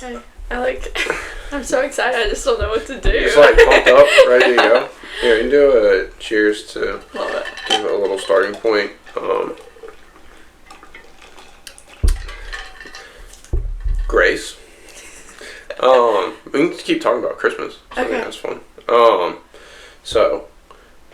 Okay. I'm so excited. I just don't know what to do. Just like pumped up, ready to go. Here, you can do a cheers to Love it. give it a little starting point. Grace. We can keep talking about Christmas. So Okay. that's fun. So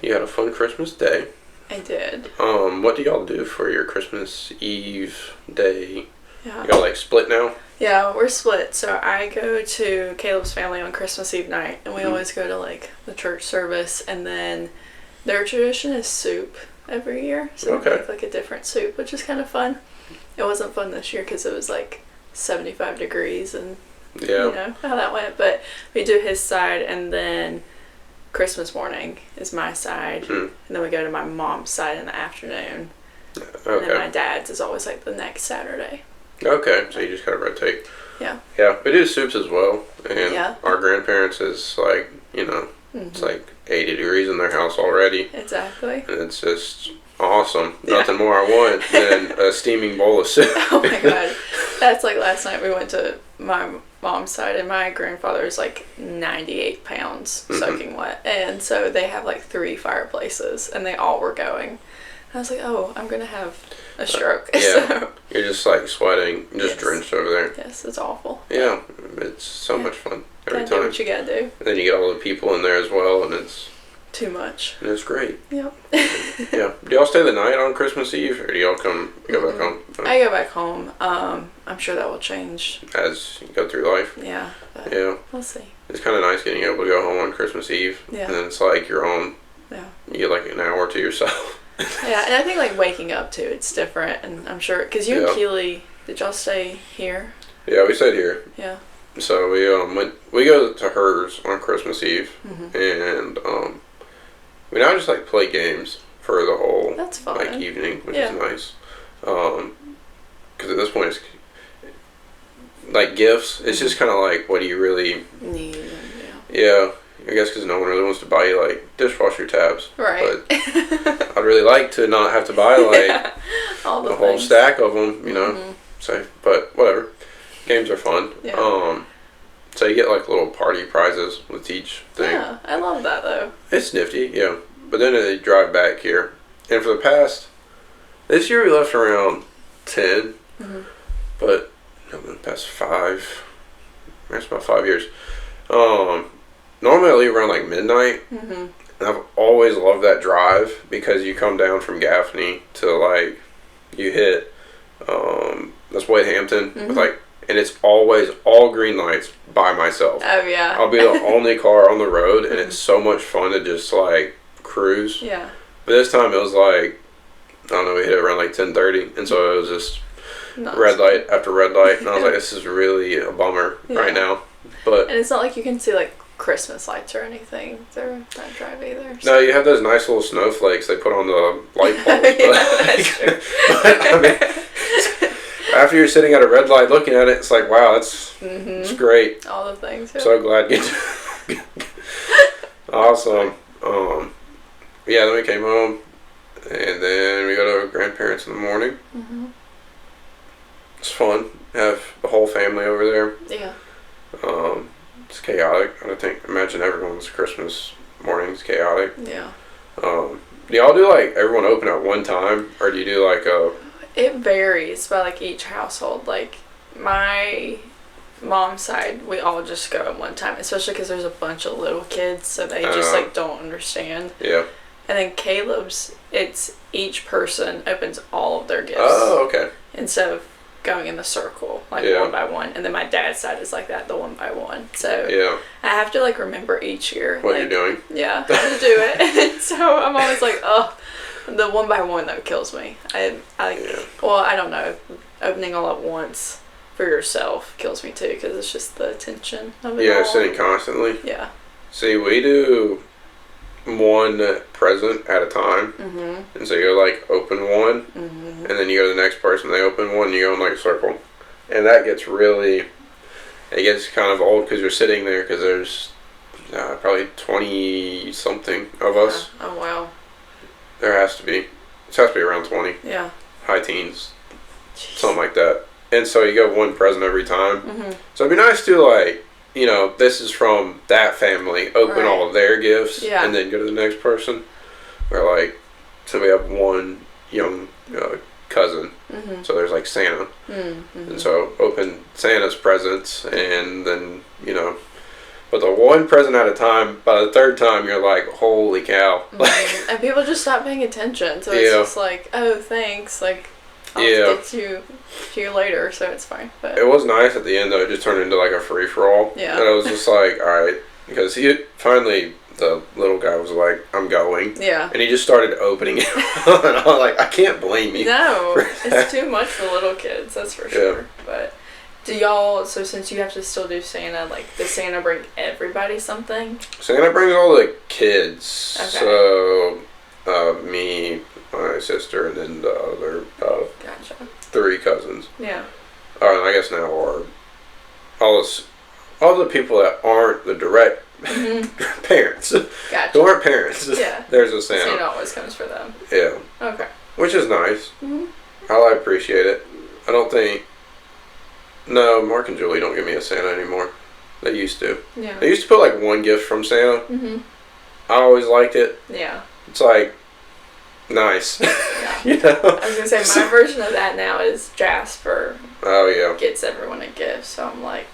you had a fun Christmas day. I did. What do y'all do for your Christmas Eve day? Yeah. Y'all like split now? Yeah, we're split. So I go to Caleb's family on Christmas Eve night, and we always go to like the church service, and then their tradition is soup every year. So we make like a different soup, which is kind of fun. It wasn't fun this year because it was like 75 degrees and you know how that went. But we do his side, and then Christmas morning is my side, and then we go to my mom's side in the afternoon. And then my dad's is always like the next Saturday. Okay, so you just kind of rotate. Yeah. Yeah, we do soups as well, and Yeah. our grandparents is like, it's like 80 degrees in their house already, Exactly. and it's just awesome. Nothing more I want than a steaming bowl of soup. Oh my god. That's like last night we went to my mom's side, and my grandfather is like 98 pounds soaking wet, and so they have like 3 fireplaces, and they all were going. I was like, oh, I'm gonna have a stroke. So, You're just like sweating, just drenched over there. yes, it's awful. Yeah, it's so much fun every Gotta do time. what you gotta do. And then you get all the people in there as well, and it's Too much. great. Yep. Yeah. Do y'all stay the night on Christmas Eve, or do y'all go back home? I go back home. I'm sure that will change. As you go through life. Yeah. But Yeah. we'll see. It's kind of nice getting able to go home on Christmas Eve. Yeah. And then it's like you're on. Yeah. You get like an hour to yourself. Yeah, and I think like waking up too, it's different, and I'm sure because you and Keely, did y'all stay here? Yeah, we stayed here. Yeah. So we go to hers on Christmas Eve, and we now just like play games for the whole That's fun. like evening, which is nice. Because at this point it's like gifts. It's just kind of like, what do you really need? Yeah. I guess because no one really wants to buy you like dishwasher tabs. Right. But I'd really like to not have to buy like all the a whole stack of them, you know. So, but whatever. Games are fun. Yeah. So you get like little party prizes with each thing. Yeah, I love that though. It's nifty, yeah. But then they drive back here, and for this year we left around 10, but the past 5. That's about 5 years. Normally I leave around like midnight, and I've always loved that drive because you come down from Gaffney to like, you hit, that's Wade Hampton, with like, and it's always all green lights by myself. Oh yeah. I'll be the only car on the road, and it's so much fun to just like cruise. Yeah. But this time it was like, I don't know, we hit it around like 10:30, and so it was just red light after red light, and I was like, this is really a bummer right now. But and it's not like you can see like Christmas lights or anything through that drive either. So. No, you have those nice little snowflakes they put on the light poles. That's true. But I mean, after you're sitting at a red light looking at it, it's like, wow, it's great. All the things. So glad you. Awesome. Yeah, then we came home, and then we go to our grandparents in the morning. It's fun. Have the whole family over there. Yeah. It's chaotic. Imagine everyone's Christmas morning's chaotic. Yeah. Do y'all do like everyone open at one time, or do you do like a? It varies by like each household. Like my mom's side, we all just go at one time, especially because there's a bunch of little kids, so they just like don't understand. Yeah. And then Caleb's, it's each person opens all of their gifts. Oh, okay. Instead of going in the circle, like one by one. And then my dad's side is like that, the one by one. So I have to like remember each year what like, you're doing. Yeah, how to do it. So I'm always like, oh, the one by one though kills me. Well, I don't know. Opening all at once for yourself kills me too, because it's just the tension of it all. Sitting constantly. Yeah. See, we do one present at a time, and so you like open one, and then you go to the next person, they open one, and you go in like a circle, and that gets kind of old because you're sitting there because there's probably 20 something of us. Oh wow. It has to be around 20. Yeah. High teens, something like that. and so you get one present every time. Mm-hmm. So it'd be nice to like, you know, this is from that family. Open all of their gifts, and then go to the next person. Or like, so we have one young cousin. Mm-hmm. So there's like Santa, mm-hmm. and so open Santa's presents, and then but the one present at a time. By the third time, you're like, holy cow! Mm-hmm. And people just stop paying attention, so it's just like, oh, thanks, like I'll get to you later, so it's fine. But it was nice at the end though. It just turned into like a free for all. Yeah, and I was just like, all right, because finally. The little guy was like, I'm going. Yeah. And he just started opening it. And I was like, I can't blame you. No, it's too much for little kids, that's for sure. Yeah. But do y'all, so since you have to still do Santa, like, does Santa bring everybody something? Santa brings all the kids. Okay. So, me, my sister, and then the other gotcha. 3 cousins. Yeah. And I guess now are all the people that aren't the direct parents. Gotcha. Who aren't parents. Yeah. There's a Santa. Santa always comes for them. Yeah. Okay. Which is nice. Mm-hmm. I appreciate it. I don't think... No, Mark and Julie don't give me a Santa anymore. They used to. Yeah. They used to put like one gift from Santa. Mm-hmm. I always liked it. Yeah. It's like... Nice. Yeah. You know? I was going to say, my version of that now is Jasper. Oh, yeah. Gets everyone a gift, so I'm like...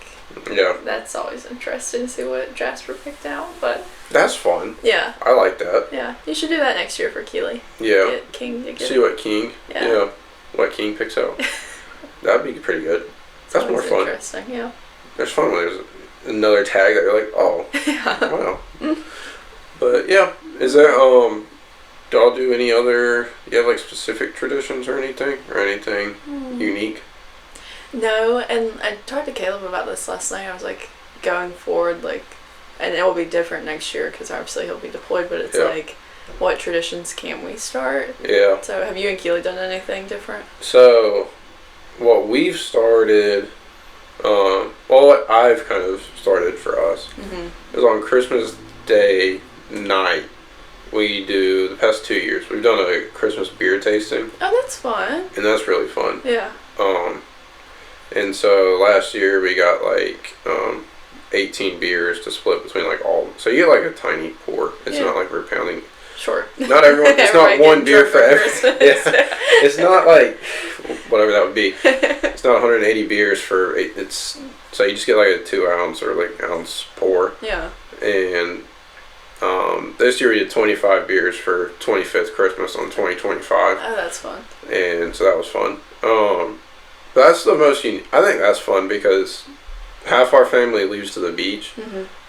Yeah. That's always interesting to see what Jasper picked out, but... That's fun. Yeah. I like that. Yeah. You should do that next year for Keely. Yeah. Get King to get See what King... Yeah. What King picks out. That'd be pretty good. That's more fun. Interesting, yeah. There's fun when there's another tag that you're like, oh. Yeah. Wow. But, yeah. Is there, do y'all do any other... You have, like, specific traditions or anything? Or anything unique? No, and I talked to Caleb about this last night. I was like, going forward, like, and it will be different next year because obviously he'll be deployed, but it's like, what traditions can we start? Yeah. So have you and Keely done anything different? So, what we've started, what I've kind of started for us is on Christmas Day night, we do, the past 2 years, we've done a Christmas beer tasting. Oh, that's fun. And that's really fun. Yeah. And so last year we got like 18 beers to split between like all. So you get like a tiny pour. It's not like we're pounding. Sure. Not everyone. It's not one beer for everyone. Yeah. It's not like whatever that would be. It's not 180 beers for. It's so you just get like a 2 ounce or like ounce pour. Yeah. And this year we did 25 beers for 25th Christmas on 2025. Oh, that's fun. And so that was fun. That's the most I think that's fun because half our family leaves to the beach,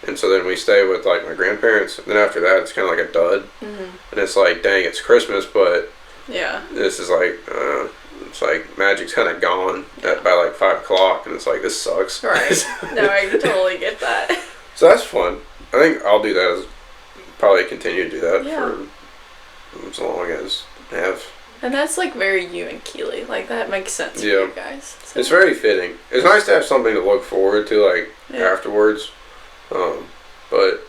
and so then we stay with like my grandparents, and then after that it's kind of like a dud, and it's like, dang, it's Christmas, but this is like it's like magic's kind of gone by like 5 o'clock, and it's like, this sucks. Right. No, I totally get that. So that's fun. I think I'll do that. Probably continue to do that for as long as I have. And that's like very you and Keely. Like that makes sense for you guys. So. It's very fitting. It's nice to have something to look forward to like afterwards. But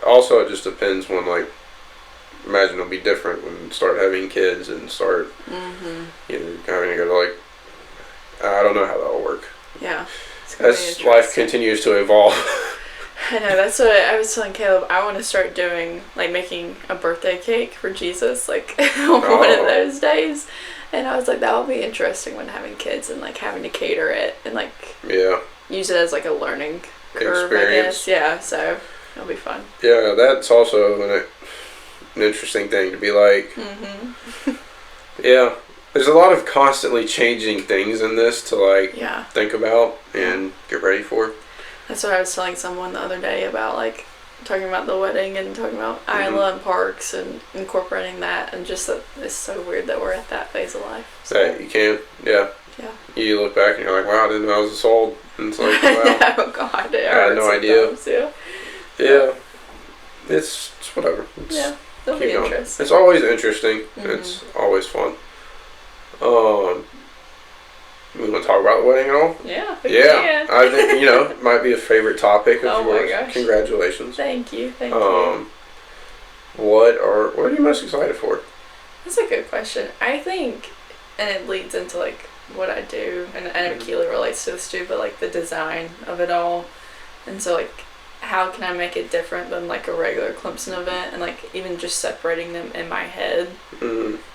also it just depends when like, imagine it'll be different when you start having kids and start having to go to like, I don't know how that'll work. Yeah. As life continues to evolve. I know, that's what I was telling Caleb. I want to start doing, like, making a birthday cake for Jesus, like, on one of those days. And I was like, that will be interesting when having kids and, like, having to cater it and, like, use it as, like, a learning curve, I guess. Yeah, so it'll be fun. Yeah, that's also an interesting thing to be like. Yeah, there's a lot of constantly changing things in this to, like, think about and get ready for. That's what I was telling someone the other day about, like, talking about the wedding and talking about Isla and parks and incorporating that, and just that it's so weird that we're at that phase of life. So. That you can, yeah. You look back and you're like, wow, I didn't know I was this old. And it's like, wow. Oh, God. I had no idea. Yeah. It's whatever. It'll be interesting. It's always interesting. It's always fun. We want to talk about the wedding at all? Yeah. I think, it might be a favorite topic of yours. My gosh. Congratulations. Thank you. What are you most excited for? That's a good question. I think, and it leads into, like, what I do, and I know Keely relates to this too, but like the design of it all, and so like how can I make it different than like a regular Clemson event, and like even just separating them in my head.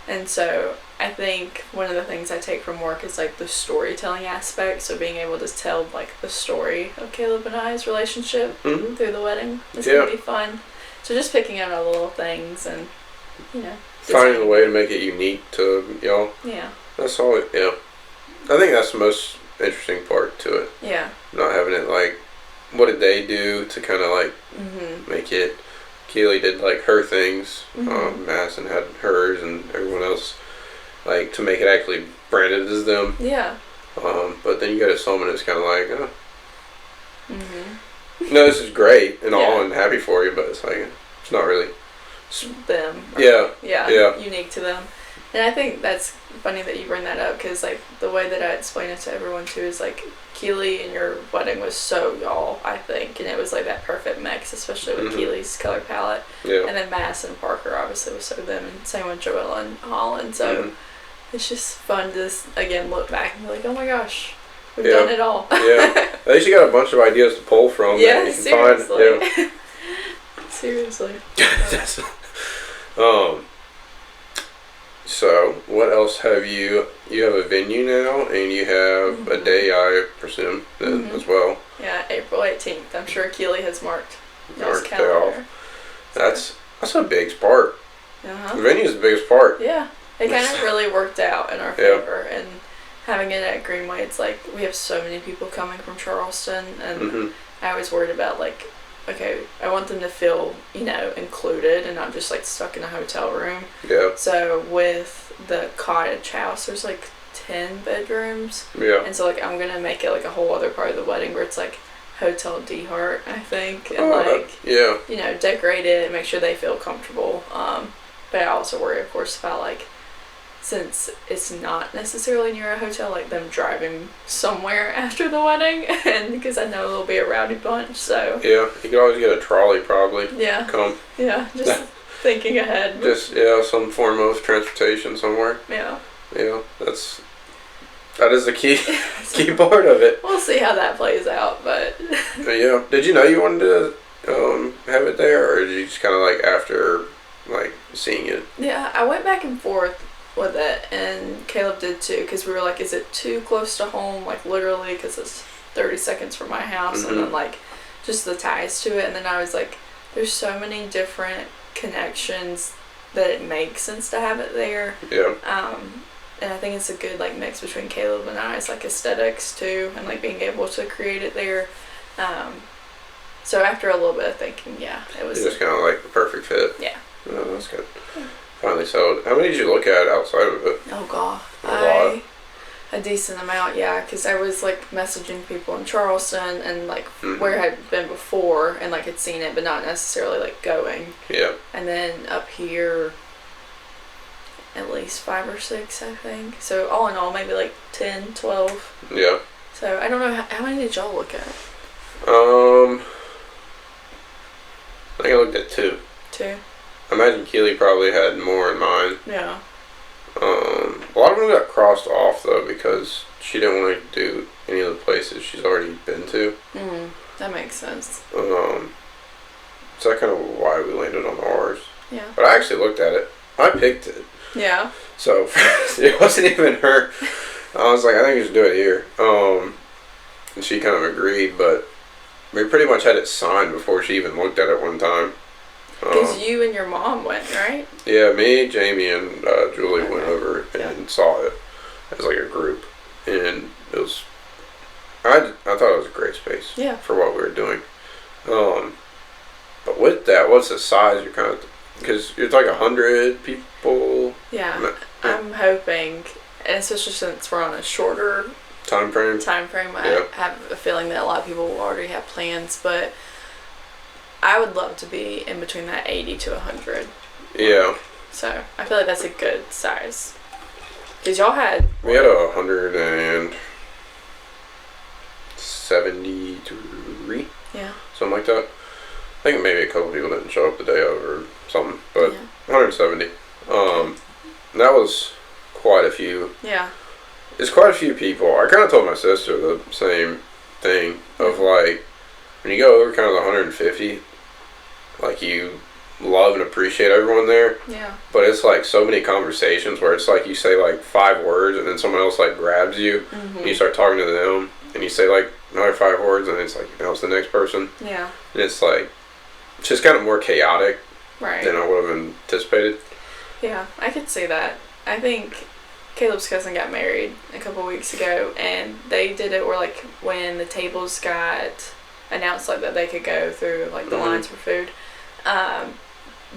And so I think one of the things I take from work is like the storytelling aspect, so being able to tell like the story of Caleb and I's relationship through the wedding is gonna be fun. So just picking out all the little things and finding a way to make it unique to y'all. Yeah. That's all. Yeah. I think that's the most interesting part to it. Yeah. Not having it like, what did they do to kind of like make it? Keely did like her things. Madison had hers, and everyone else like to make it actually branded as them. Yeah. But then you go to someone that's kind of like, no, this is great and all, and happy for you, but it's like it's not really them. Yeah. Unique to them. And I think that's funny that you bring that up, because like the way that I explain it to everyone too is like Keely and your wedding was so y'all, I think, and it was like that perfect mix, especially with Keely's color palette. Yeah. And then Madison and Parker obviously was so them, and same with Joella and Holland. So it's just fun to again look back and be like, oh my gosh, we've done it all. Yeah. At least you got a bunch of ideas to pull from. Yeah, that you can seriously. Find. Seriously. So what else have you have a venue now, and you have a day, I presume, as well. Yeah, April 18th. I'm sure Keely has marked y'all's Day calendar. off. That's a big part. The venue is the biggest part. Yeah, it kind of really worked out in our favor, and having it at Greenway, it's like we have so many people coming from Charleston, and I was worried about like, okay, I want them to feel, included and not just like stuck in a hotel room. Yeah. So with the cottage house, there's like 10 bedrooms. Yeah. And so like I'm gonna make it like a whole other part of the wedding where it's like Hotel D Hart, I think, and decorate it and make sure they feel comfortable. But I also worry, of course, about like, since it's not necessarily near a hotel, like them driving somewhere after the wedding, and because I know there'll be a rowdy bunch, so. Yeah, you can always get a trolley probably. Yeah. Come. Yeah, just thinking ahead. Just, some form of transportation somewhere. Yeah. Yeah, that is the key part of it. We'll see how that plays out, but. Yeah. Did you know you wanted to have it there, or did you just kind of like after like seeing it? Yeah, I went back and forth with it, and Caleb did too, because we were like, is it too close to home, like literally, because it's 30 seconds from my house, and then like just the ties to it, and then I was like, there's so many different connections that it makes sense to have it there. And I think it's a good like mix between Caleb and I's like aesthetics too, and like being able to create it there. So after a little bit of thinking, it was just kind of like the perfect fit. Yeah. Oh, that's good. Finally settled. How many did you look at outside of it? Oh god, a decent amount, because I was like messaging people in Charleston and like where I had been before and like had seen it, but not necessarily like going. Yeah. And then up here, at least 5 or 6, I think. So all in all, maybe like 10, 12. Yeah. So I don't know how many did y'all look at? I think I looked at 2. 2. I imagine Keely probably had more in mind. Yeah. A lot of them got crossed off though because she didn't want to do any of the places she's already been to. That makes sense. So that's kind of why we landed on ours. Yeah. But I actually looked at it. I picked it. Yeah. So it wasn't even her. I was like, I think we should do it here. And she kind of agreed, but we pretty much had it signed before she even looked at it one time. Because you and your mom went, right? Yeah, me, Jamie, and Julie went over and saw it as like a group, and it was. I thought it was a great space. Yeah. For what we were doing, but with that, what's the size you're kind of? Because it's like 100 people. Yeah, I'm hoping, and especially since we're on a shorter time frame. I have a feeling that a lot of people will already have plans, but I would love to be in between that 80 to 100. Yeah. So I feel like that's a good size. Because y'all had... We had 173. Yeah. Something like that. I think maybe a couple people didn't show up the day of or something, but 170. And that was quite a few. Yeah. it's quite a few people. I kind of told my sister the same thing of like when you go over kind of the 150, like you love and appreciate everyone there. Yeah. But it's like so many conversations where it's like you say like 5 words and then someone else like grabs you and you start talking to them and you say like another 5 words and it's like it's the next person. Yeah. And it's like it's just kind of more chaotic than I would have anticipated. Yeah, I could see that. I think Caleb's cousin got married a couple weeks ago, and they did it where like when the tables got announced like that they could go through like the lines for food,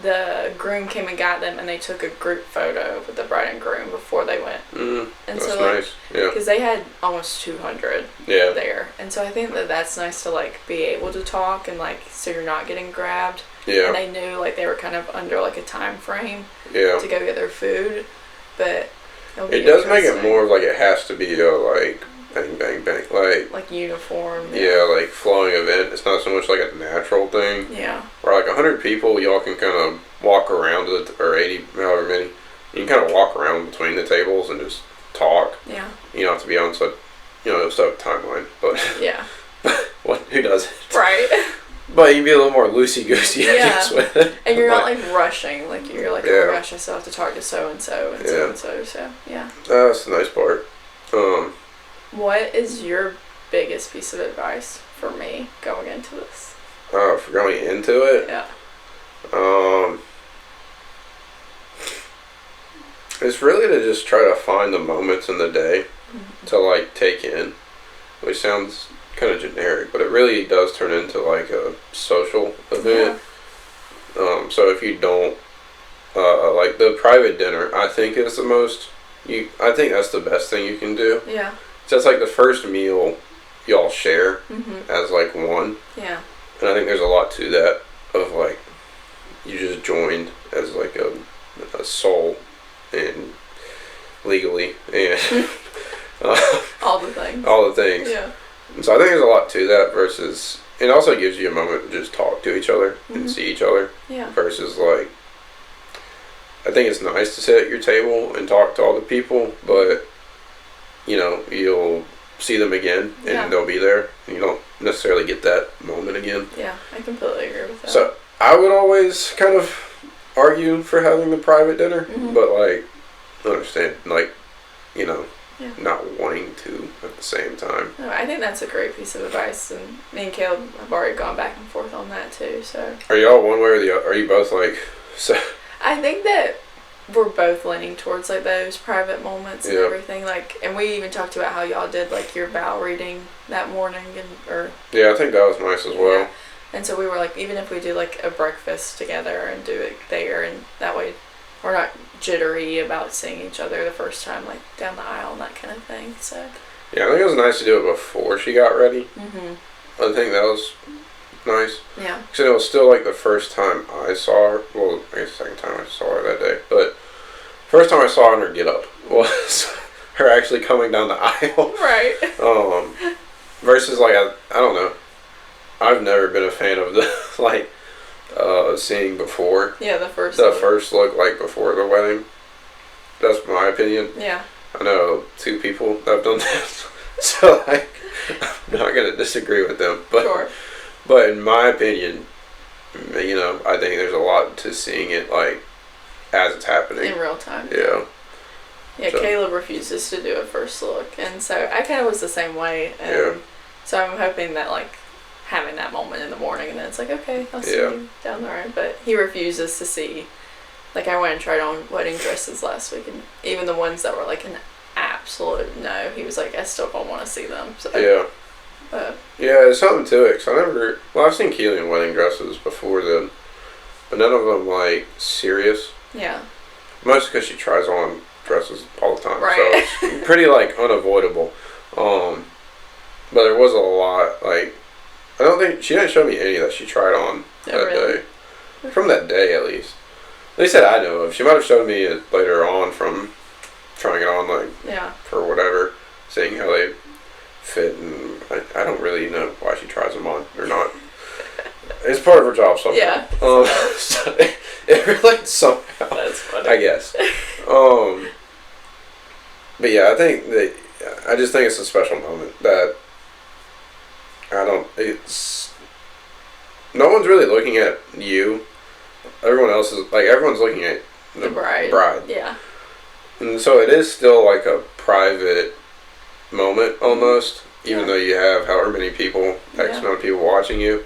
the groom came and got them, and they took a group photo with the bride and groom before they went. And that's so nice. Yeah. Because they had almost 200 there, and so I think that that's nice to like be able to talk and like so you're not getting grabbed. Yeah. And they knew like they were kind of under like a time frame. Yeah. To go get their food, but it does make it more like it has to be a like bang bang bang like uniform. Yeah, like flowing event. It's not so much like a natural thing. Yeah. Or like 100 people, y'all can kind of walk around or 80, however many. You can kind of walk around between the tables and just talk. Yeah. You don't have to be on so it'll set up a timeline, but yeah. Who does it? Right. But you can be a little more loosey-goosey, I guess, with it. And you're not, like, rushing. Like, you're like, oh my gosh, I still have to talk to so-and-so and so-and-so, so, yeah. That's the nice part. What is your biggest piece of advice for me going into this? For going into it? Yeah. It's really to just try to find the moments in the day to, like, take in, which sounds kind of generic, but it really does turn into like a social event. So if you don't like the private dinner, I think is the most I think that's the best thing you can do. Yeah. So that's like the first meal y'all share as like one. Yeah. And I think there's a lot to that of like you just joined as like a soul and legally and all the things. All the things. Yeah. So I think there's a lot to that versus it also gives you a moment to just talk to each other and see each other. Yeah. Versus like I think it's nice to sit at your table and talk to all the people, but you'll see them again and they'll be there and you don't necessarily get that moment again. Yeah, I completely agree with that. So I would always kind of argue for having the private dinner, but like understand like not wanting to at the same time. No, I think that's a great piece of advice, and me and Caleb have already gone back and forth on that too. So are y'all one way or the other? Are you both like so? I think that we're both leaning towards like those private moments and everything. Like, and we even talked about how y'all did like your vow reading that morning, yeah, I think that was nice as well. Yeah. And so we were like, even if we do like a breakfast together and do it there, and that way we're not jittery about seeing each other the first time, like down the aisle and that kind of thing. So yeah, I think it was nice to do it before she got ready. I think that was nice. Yeah. Because it was still like the first time I saw her. Well, I guess the second time I saw her that day, but first time I saw her in her get up was her actually coming down the aisle. Right. Versus like I don't know. I've never been a fan of the like seeing before. Yeah, the first look like before the wedding. That's my opinion. Yeah. I know 2 people that have done that, so like I'm not gonna disagree with them. But but in my opinion, I think there's a lot to seeing it like as it's happening in real time. Yeah. Yeah, so. Caleb refuses to do a first look, and so I kind of was the same way. And so I'm hoping that like having that moment in the morning, and then it's like, okay, I'll see you down the road. But he refuses to see. Like, I went and tried on wedding dresses last week, and even the ones that were like an absolute no, he was like, I still don't want to see them. So, yeah, there's something to it. Cause I've seen Keely in wedding dresses before then, but none of them like serious. Yeah. Mostly because she tries on dresses all the time, right. So it's pretty like unavoidable. But there was a lot like. I don't think she didn't show me any that she tried on that day. From that day, at least. They said I know of. She might have showed me it later on from trying it on, like for whatever, seeing how they fit, and I don't really know why she tries them on or not. It's part of her job somehow. Yeah. So it relates somehow. That's funny. I guess. But yeah, I think that I just think it's a special moment that no one's really looking at you. Everyone else is, like, everyone's looking at the bride. Yeah. And so it is still like a private moment almost, even though you have however many people, X amount of people watching you.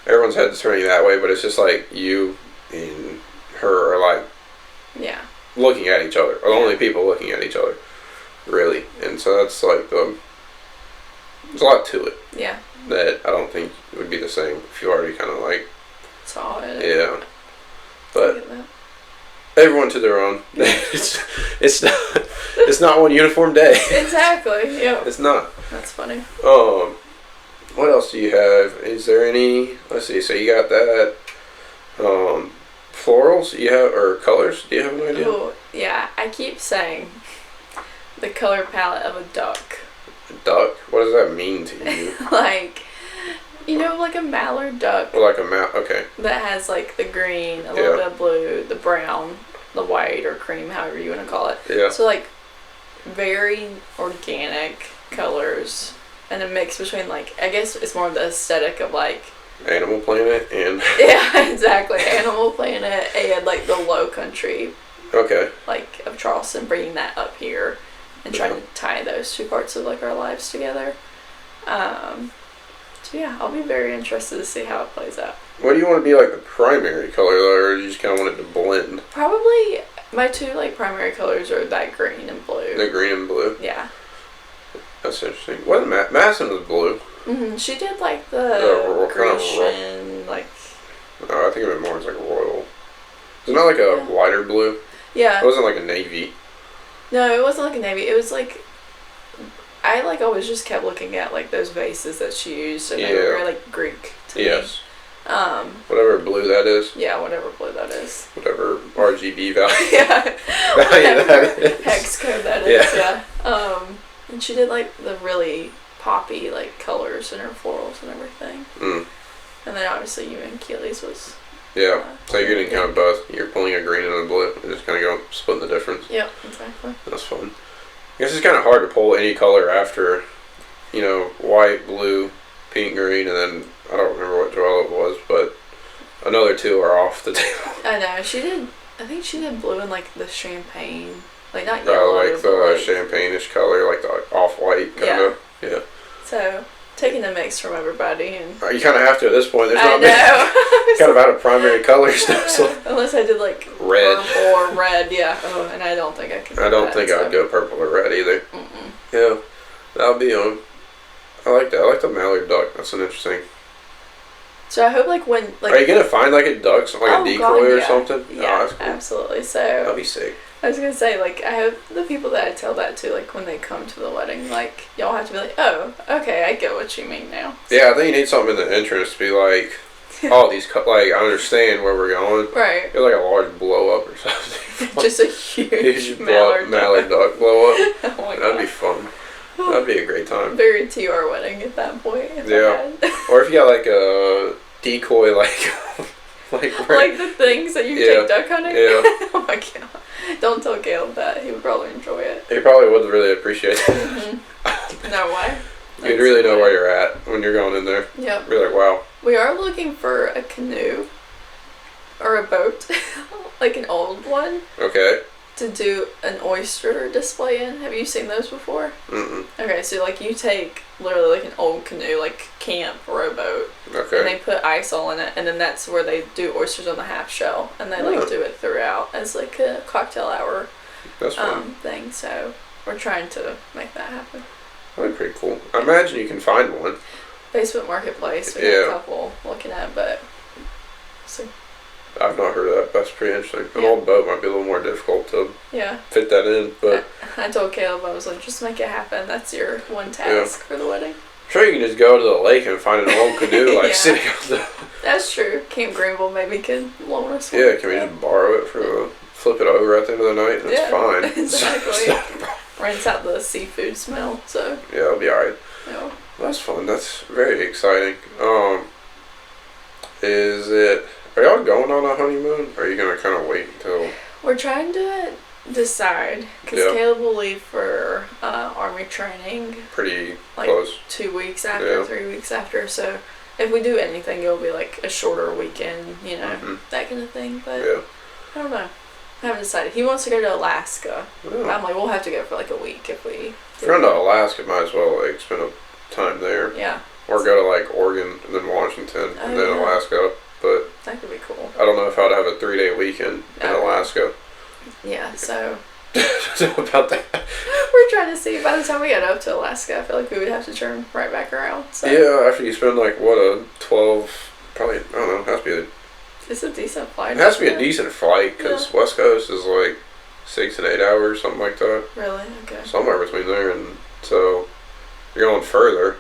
Everyone's head is turning that way, but it's just like you and her are like looking at each other. Or the only people looking at each other, really. And so that's like there's a lot to it. Yeah. That I don't think would be the same if you already kind of like saw it. Yeah. But everyone to their own. It's not one uniform day. Exactly. Yeah. It's not. That's funny. What else do you have? Is there any? Let's see. So you got that. Florals you have or colors? Do you have an idea? Oh yeah, I keep saying the color palette of a duck. A duck? What does that mean to you? Like, you know, like a mallard duck. Or like a okay. That has like the green, a little bit of blue, the brown, the white or cream, however you want to call it. Yeah. So like very organic colors and a mix between, like, I guess it's more of the aesthetic of like Animal Planet and yeah, exactly. Animal Planet and like the low country. Okay. Like of Charleston, bringing that up here and trying to tie those two parts of like our lives together. So yeah, I'll be very interested to see how it plays out. What do you want to be like the primary color though, or do you just kind of want it to blend? Probably my two like primary colors are that green and blue. The green and blue. Yeah. That's interesting. What Madison was blue. Mhm. She did like the Grecian, like. Oh, I think of it more as like a royal. Is it not like a lighter blue? Yeah. It wasn't like a navy. No, it wasn't like a navy. It was like. I like always just kept looking at like those vases that she used, and they were very like Greek to me. Whatever blue that is. Yeah, whatever blue that is. Whatever RGB value. Yeah. Value that is. Hex code that is. Yeah. And she did like the really poppy like colors in her florals and everything. Mm. And then obviously you and Keely's was. Yeah. So you're getting kind of both. You're pulling a green and a blue, and just kind of go splitting the difference. Yep. Exactly. That's fun. I guess it's kind of hard to pull any color after, you know, white, blue, pink, green, and then I don't remember what Joella was, but another two are off the table. I know. I think she did blue and like the champagne. Like not yellow. Like the champagne-ish color, like the off-white kind of. Yeah. So, taking the mix from everybody. And you kind of have to at this point. There's I not know. kind of out of primary colors now. So. Unless I did like red. Purple or red, yeah. Oh, and I don't think I could do I don't think I'd go purple or red either. Mm-mm. Yeah. That would be on. I like that. I like the mallard duck. That's an interesting. So I hope like when like. Are you gonna find like a duck, like a decoy or something? Yeah, that's cool. Absolutely. So. That'd be sick. I was gonna say, like, I hope the people that I tell that to, like, when they come to the wedding, like, y'all have to be like, oh, okay, I get what you mean now. So. Yeah, I think you need something in the entrance to be like, oh, like, I understand where we're going. Right. You're like a large blow up or something. Just a huge mallard duck blow up. Oh my God. That'd be fun. That'd be a great time. Very TR wedding at that point. Or if you got like a decoy, like like the things that you take duck hunting? Yeah. Oh my God. Don't tell Caleb that. He would probably enjoy it. He probably would really appreciate it. Mm-hmm. No way. You'd really know where you're at when you're going in there. Yep. You're like, wow. We are looking for a canoe or a boat, like an old one. Okay. To do an oyster display in. Have you seen those before? Mm-mm. Okay, so like you take literally like an old canoe, like camp rowboat, okay, and they put ice all in it, and then that's where they do oysters on the half shell, and they like do it throughout as like a cocktail hour thing. So we're trying to make that happen. That'd be pretty cool. I imagine you can find one. Facebook Marketplace, we got a couple looking at, but so. I've not heard of that. That's pretty interesting. An old boat might be a little more difficult to fit that in, but I told Caleb, I was like, just make it happen. That's your one task for the wedding. I'm sure you can just go to the lake and find an old canoe like sitting on the. That's true. Camp Greenville maybe could loan us one. Yeah, can we just borrow it for flip it over at the end of the night and it's fine. Exactly. Rinse out the seafood smell. So yeah, it'll be alright. Yeah. That's fun. That's very exciting. Are y'all going on a honeymoon? Or are you gonna kind of wait until? We're trying to decide because Caleb will leave for army training pretty like close. 2 weeks after, 3 weeks after. So if we do anything, it'll be like a shorter weekend, that kind of thing. But I don't know. I haven't decided. He wants to go to Alaska. I'm like, we'll have to go for like a week if we. If you're going to Alaska, might as well like spend time there. Yeah. Or go to like Oregon and then Washington and then Alaska. But that could be cool. I don't know if I'd have a 3-day weekend in Alaska. Yeah, so. About that. We're trying to see. By the time we get up to Alaska, I feel like we would have to turn right back around. So. Yeah, after you spend like a 12, probably, I don't know, it has to be it's a decent flight. It has to be a decent flight because West Coast is like 6 and 8 hours, something like that. Really? Okay. Somewhere between there, and so you're going further.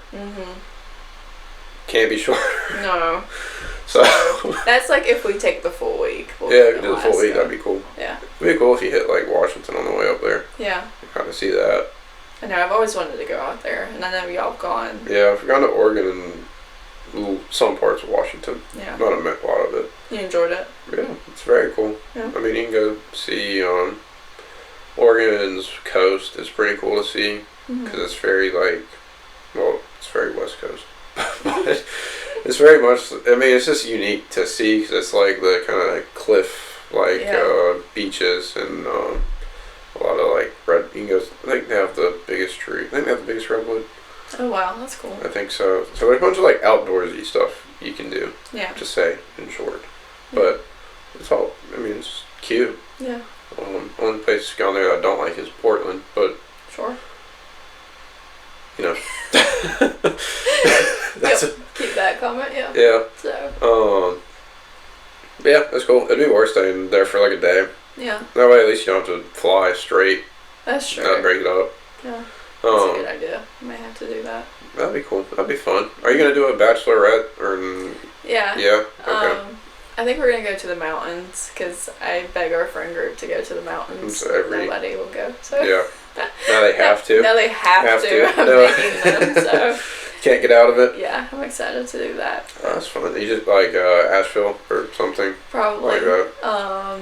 Can't be shorter. No. So that's like if we take the full week. If you do the full week, that'd be cool. Yeah. It'd be cool if you hit like Washington on the way up there. Yeah. You kind of see that. I know. I've always wanted to go out there, and I know y'all have gone. Yeah, I've gone to Oregon and some parts of Washington. Yeah. Not a lot of it. You enjoyed it? Yeah, it's very cool. Yeah. I mean, you can go see Oregon's coast. It's pretty cool to see because it's very it's very West Coast. But it's very much, I mean, it's just unique to see because it's like the kind of cliff beaches and a lot of like red. You can go, I think they have the biggest tree. I think they have the biggest redwood. Oh wow, that's cool. I think so. So there's a bunch of like outdoorsy stuff you can do. Yeah. To say in short, but it's all. I mean, it's cute. Yeah. Only place down there that I don't like is Portland, but sure. You know. Keep that comment. Yeah. Yeah. So. Yeah, that's cool. It'd be worth staying there for like a day. Yeah. That way, at least you don't have to fly straight. That's true. Not break it up. Yeah. That's a good idea. I might have to do that. That'd be cool. That'd be fun. Are you gonna do a bachelorette or? Yeah. Yeah. Okay. I think we're gonna go to the mountains because I beg our friend group to go to the mountains. So nobody will go. So. Yeah. Now they have to. Now they have to. I'm making them. So. Can't get out of it. Yeah, I'm excited to do that. Oh, that's fun. You just like Asheville or something. Probably. Like that.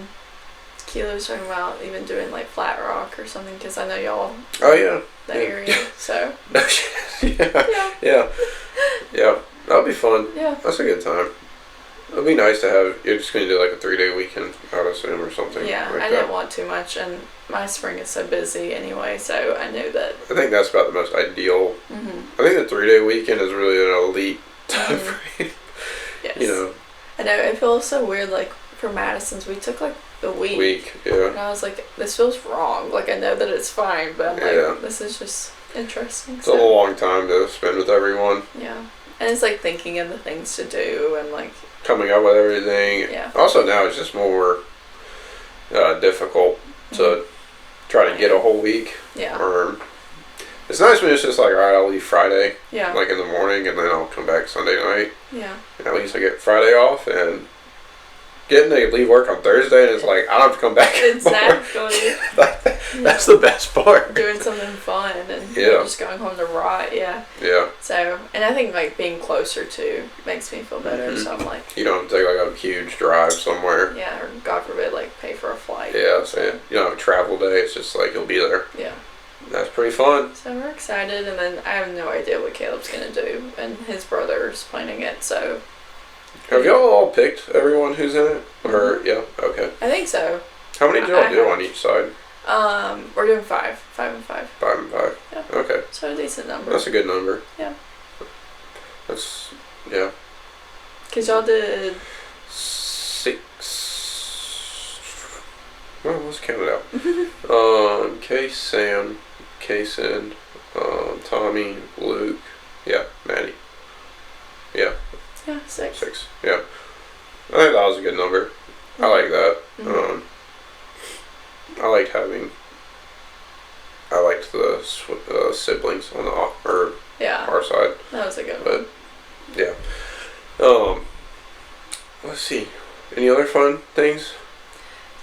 Kilo was talking about even doing like Flat Rock or something because I know y'all. Oh yeah. That area. So. Yeah. That'll be fun. Yeah. That's a good time. It'll be nice to have. You're just gonna do like a 3-day weekend, I would assume, or something. Yeah, like I didn't want too much, and my spring is so busy anyway, so I knew that. I think that's about the most ideal. I think the 3-day weekend is really an elite time frame. Yes. You know. I know it feels so weird. Like for Madison's, we took like the week. Yeah. And I was like, this feels wrong. Like I know that it's fine, but I'm like, this is just interesting. It's a long time to spend with everyone. Yeah, and it's like thinking of the things to do and like. Coming up with everything. Yeah. Also now it's just more difficult to try to get a whole week. Yeah. Or it's nice when it's just like, all right, I'll leave Friday. Yeah. Like in the morning, and then I'll come back Sunday night. Yeah. And at least I get Friday off, and getting to leave work on Thursday, and it's like I don't have to come back. Exactly. That's the best part. Doing something fun and just going home to rot. Yeah. Yeah. So, and I think like being closer to makes me feel better. So I'm like. You don't have to take like a huge drive somewhere. Yeah, or God forbid, like pay for a flight. Yeah, so you don't have a travel day. It's just like you'll be there. Yeah. That's pretty fun. So we're excited, and then I have no idea what Caleb's gonna do, and his brother's planning it. So. Have y'all all picked everyone who's in it? Or yeah, okay. I think so. How many did y'all do on each side? We're doing 5 and 5. 5 and 5. Yeah. Okay. So a decent number. That's a good number. Yeah. That's yeah. Cause y'all did 6. Well, let's count it out. Case, Sam, Kason, Tommy, Luke, Maddie. Yeah. Yeah, 6. 6. Yeah. I think that was a good number. I like that. I liked the siblings on our side. That was a good one. But yeah. Let's see. Any other fun things?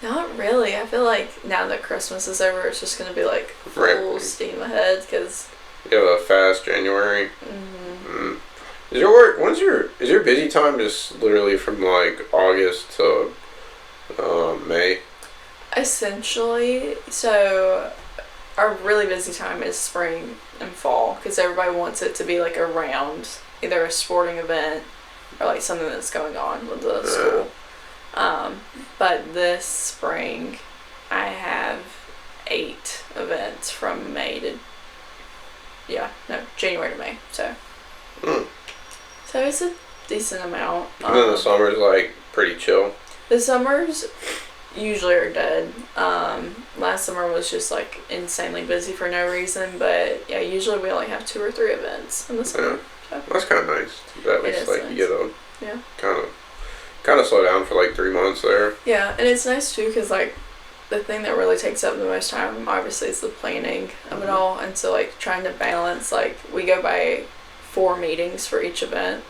Not really. I feel like now that Christmas is over, it's just gonna be like full steam ahead because. You have a fast January. Is your work? Is your busy time just literally from like August to May? Essentially, so our really busy time is spring and fall because everybody wants it to be like around either a sporting event or like something that's going on with the school. But this spring, I have 8 events from January to May. So it's a decent amount. And then the summer's like pretty chill. The summers usually are dead. Last summer was just like insanely busy for no reason, but yeah, usually we only have 2 or 3 events in the summer. Yeah. So. That's kind of nice. At least like nice. You get to kind of slow down for like 3 months there. Yeah, and it's nice too because like the thing that really takes up the most time obviously is the planning of it all, and so like trying to balance, like we go by 4 meetings for each event,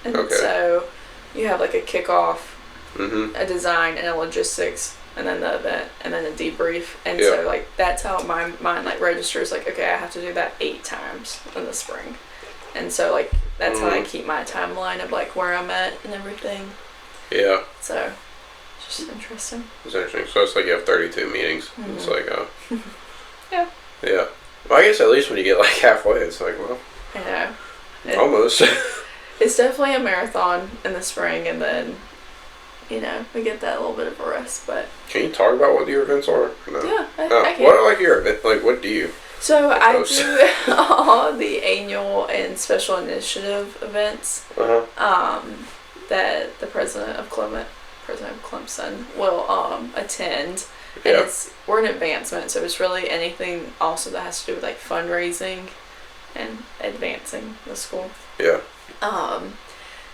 and so you have like a kickoff, a design, and a logistics, and then the event, and then a debrief, and so like that's how my mind like registers like, okay, I have to do that 8 times in the spring, and so like that's how I keep my timeline of like where I'm at and everything. Yeah. So it's just interesting. It's interesting. So it's like you have 32 meetings. It's like yeah. Yeah. Well, I guess at least when you get like halfway, it's like, well, I know. Almost. It's definitely a marathon in the spring, and then we get that little bit of a rest. But can you talk about what your events are? No. Yeah, I can. What are like your event? Like, what do you? So I do all the annual and special initiative events. That the president of Clemson will attend. And we're an advancement, so it's really anything also that has to do with like fundraising and advancing the school. Yeah.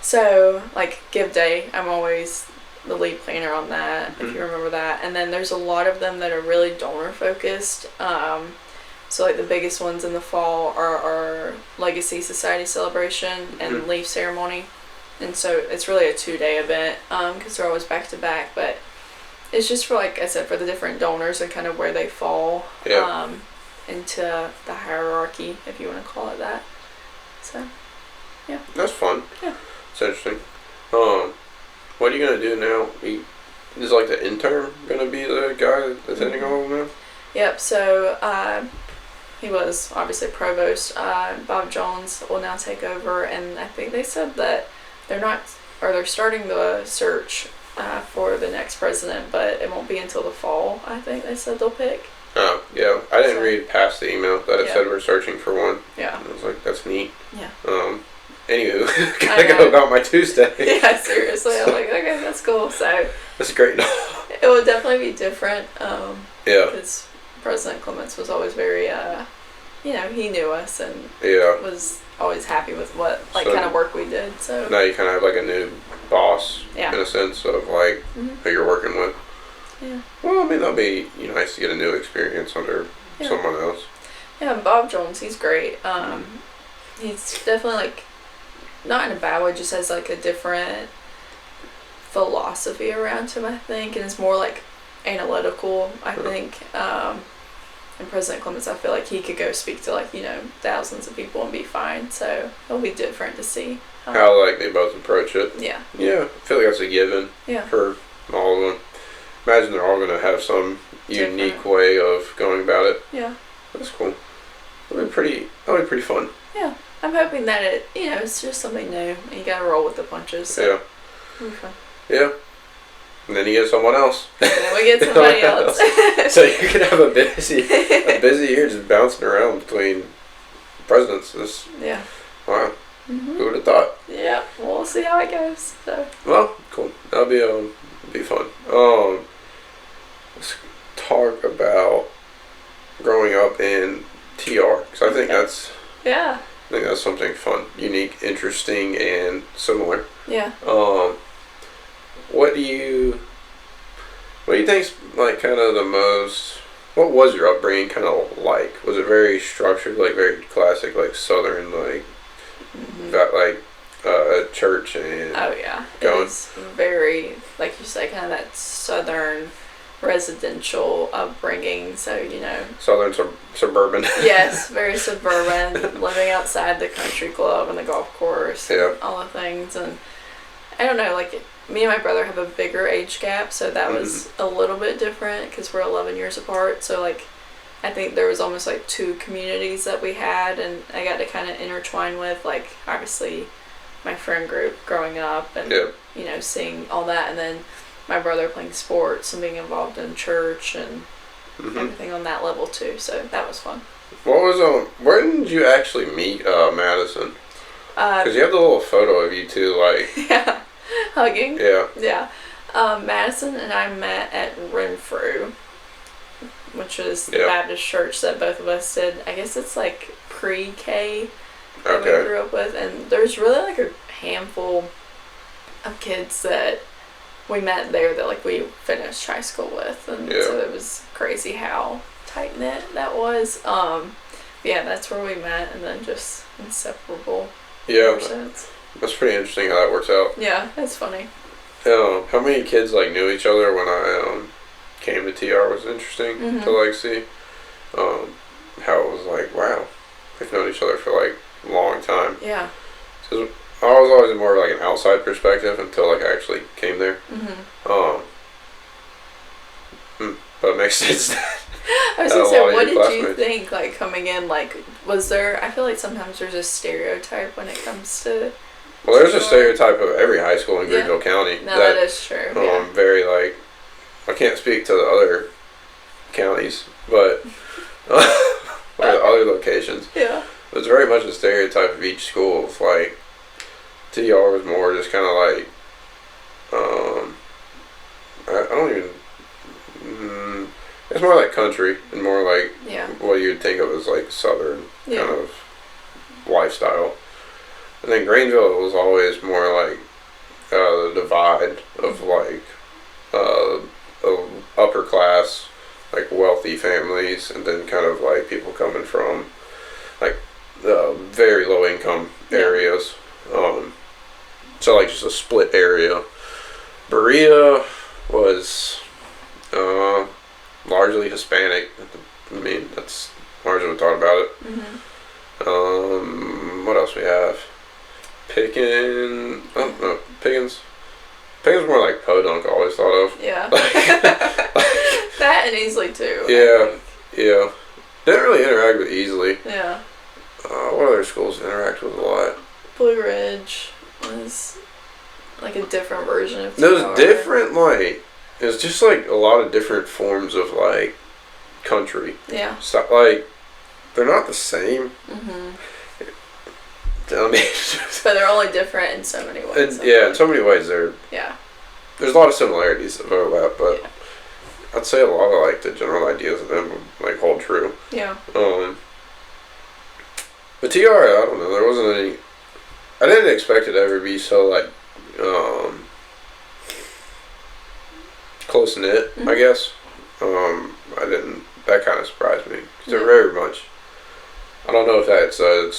So like Give Day, I'm always the lead planner on that, if you remember that. And then there's a lot of them that are really donor focused. So like the biggest ones in the fall are our Legacy Society celebration and leaf ceremony. And so it's really a 2-day event because they're always back to back, but it's just for, like I said, for the different donors and kind of where they fall into the hierarchy, if you want to call it that. So, yeah. That's fun. Yeah. It's interesting. What are you going to do now? Is like the intern going to be the guy attending all of them now? Yep, so he was obviously provost. Bob Jones will now take over, and I think they said that they're starting the search for the next president, but it won't be until the fall, I think they said they'll pick. Oh, yeah. I didn't read past the email that it said we're searching for one. Yeah. I was like, that's neat. Yeah. Anywho, gotta go about my Tuesday. Yeah, seriously. I'm like, okay, that's cool. So that's great. It would definitely be different. Yeah. Because President Clements was always very, he knew us and was always happy with what kind of work we did. So now you kind of have like a new boss in a sense of like who you're working with. Yeah. Well, I mean, that'll be nice to get a new experience under someone else. Yeah, and Bob Jones, he's great. He's definitely like, not in a bad way, just has like a different philosophy around him, I think, and it's more like analytical, I think. And President Clements, I feel like he could go speak to like, thousands of people and be fine. So it'll be different to see how like they both approach it. Yeah. Yeah, I feel like that's a given for all of them. Imagine they're all going to have some unique way of going about it. Yeah. That's cool. That'll be pretty fun. Yeah. I'm hoping that it's just something new and you got to roll with the punches. So yeah. It'll be fun. Yeah. And then you get someone else. And then we get somebody else. So you could have a busy year just bouncing around between presidents. Wow. Who would have thought? Yeah. We'll see how it goes. So. Well, cool. That'll be fun. Let's talk about growing up in TR, because I think that's something fun, unique, interesting, and similar. Yeah. What do you think's like kind of the most? What was your upbringing kind of like? Was it very structured, like very classic, like Southern, like got like church and? Oh yeah, it was very, like you say, kind of that Southern residential upbringing. So Southern suburban. Yes, very suburban, living outside the country club and the golf course, and all the things, and I don't know, like, me and my brother have a bigger age gap, so that was a little bit different because we're 11 years apart. So, like, I think there was almost, like, two communities that we had, and I got to kind of intertwine with, like, obviously my friend group growing up and, you know, seeing all that. And then my brother playing sports and being involved in church and everything on that level, too. So that was fun. What was, where did you actually meet Madison? Because you have the little photo of you two, like... Yeah. Hugging? Yeah. Yeah. Madison and I met at Renfrew, which is the Baptist church that both of us did. I guess it's like pre-K that we grew up with. And there's really like a handful of kids that we met there that like we finished high school with. And so it was crazy how tight-knit that was. Yeah, that's where we met, and then just inseparable. Yeah. That's pretty interesting how that works out. Yeah, that's funny. How many kids like knew each other when I came to TR was interesting to like see. How it was like, wow, they've known each other for like a long time. Yeah. Cause I was always in more of like an outside perspective until like I actually came there. But it makes sense. I was gonna say, what did you think, like, coming in, like, was there, I feel like sometimes there's a stereotype when it comes to... Well, there's a stereotype of every high school in Greenville County. No, that is true, very, like, I can't speak to the other counties, but, or the other locations. Yeah. It's very much a stereotype of each school. It's like, TR was more just kind of like, I don't even... It's more like country and more like what you'd think of as like southern kind of lifestyle. And then Greenville was always more like the divide of like upper class, like wealthy families, and then kind of like people coming from like very low income areas. So like just a split area. Berea was largely Hispanic. I mean, that's largely what we thought about it. What else we have? Pickens. Pickens more like Podunk I always thought of. Yeah. That and Easley too. Yeah. Didn't really interact with Easley. Yeah. What other schools interact with a lot? Blue Ridge was like a different version of TR. Those different, like, it's just like a lot of different forms of like country. Yeah. So, like, they're not the same. I mean, but they're only different in so many ways. In so many ways there's a lot of similarities of overlap, but I'd say a lot of like the general ideas of them like hold true. Yeah. But TR, I don't know, there wasn't any, I didn't expect it to ever be so like close knit, I guess. I didn't, that kind of surprised me, because they're very much, I don't know if that's a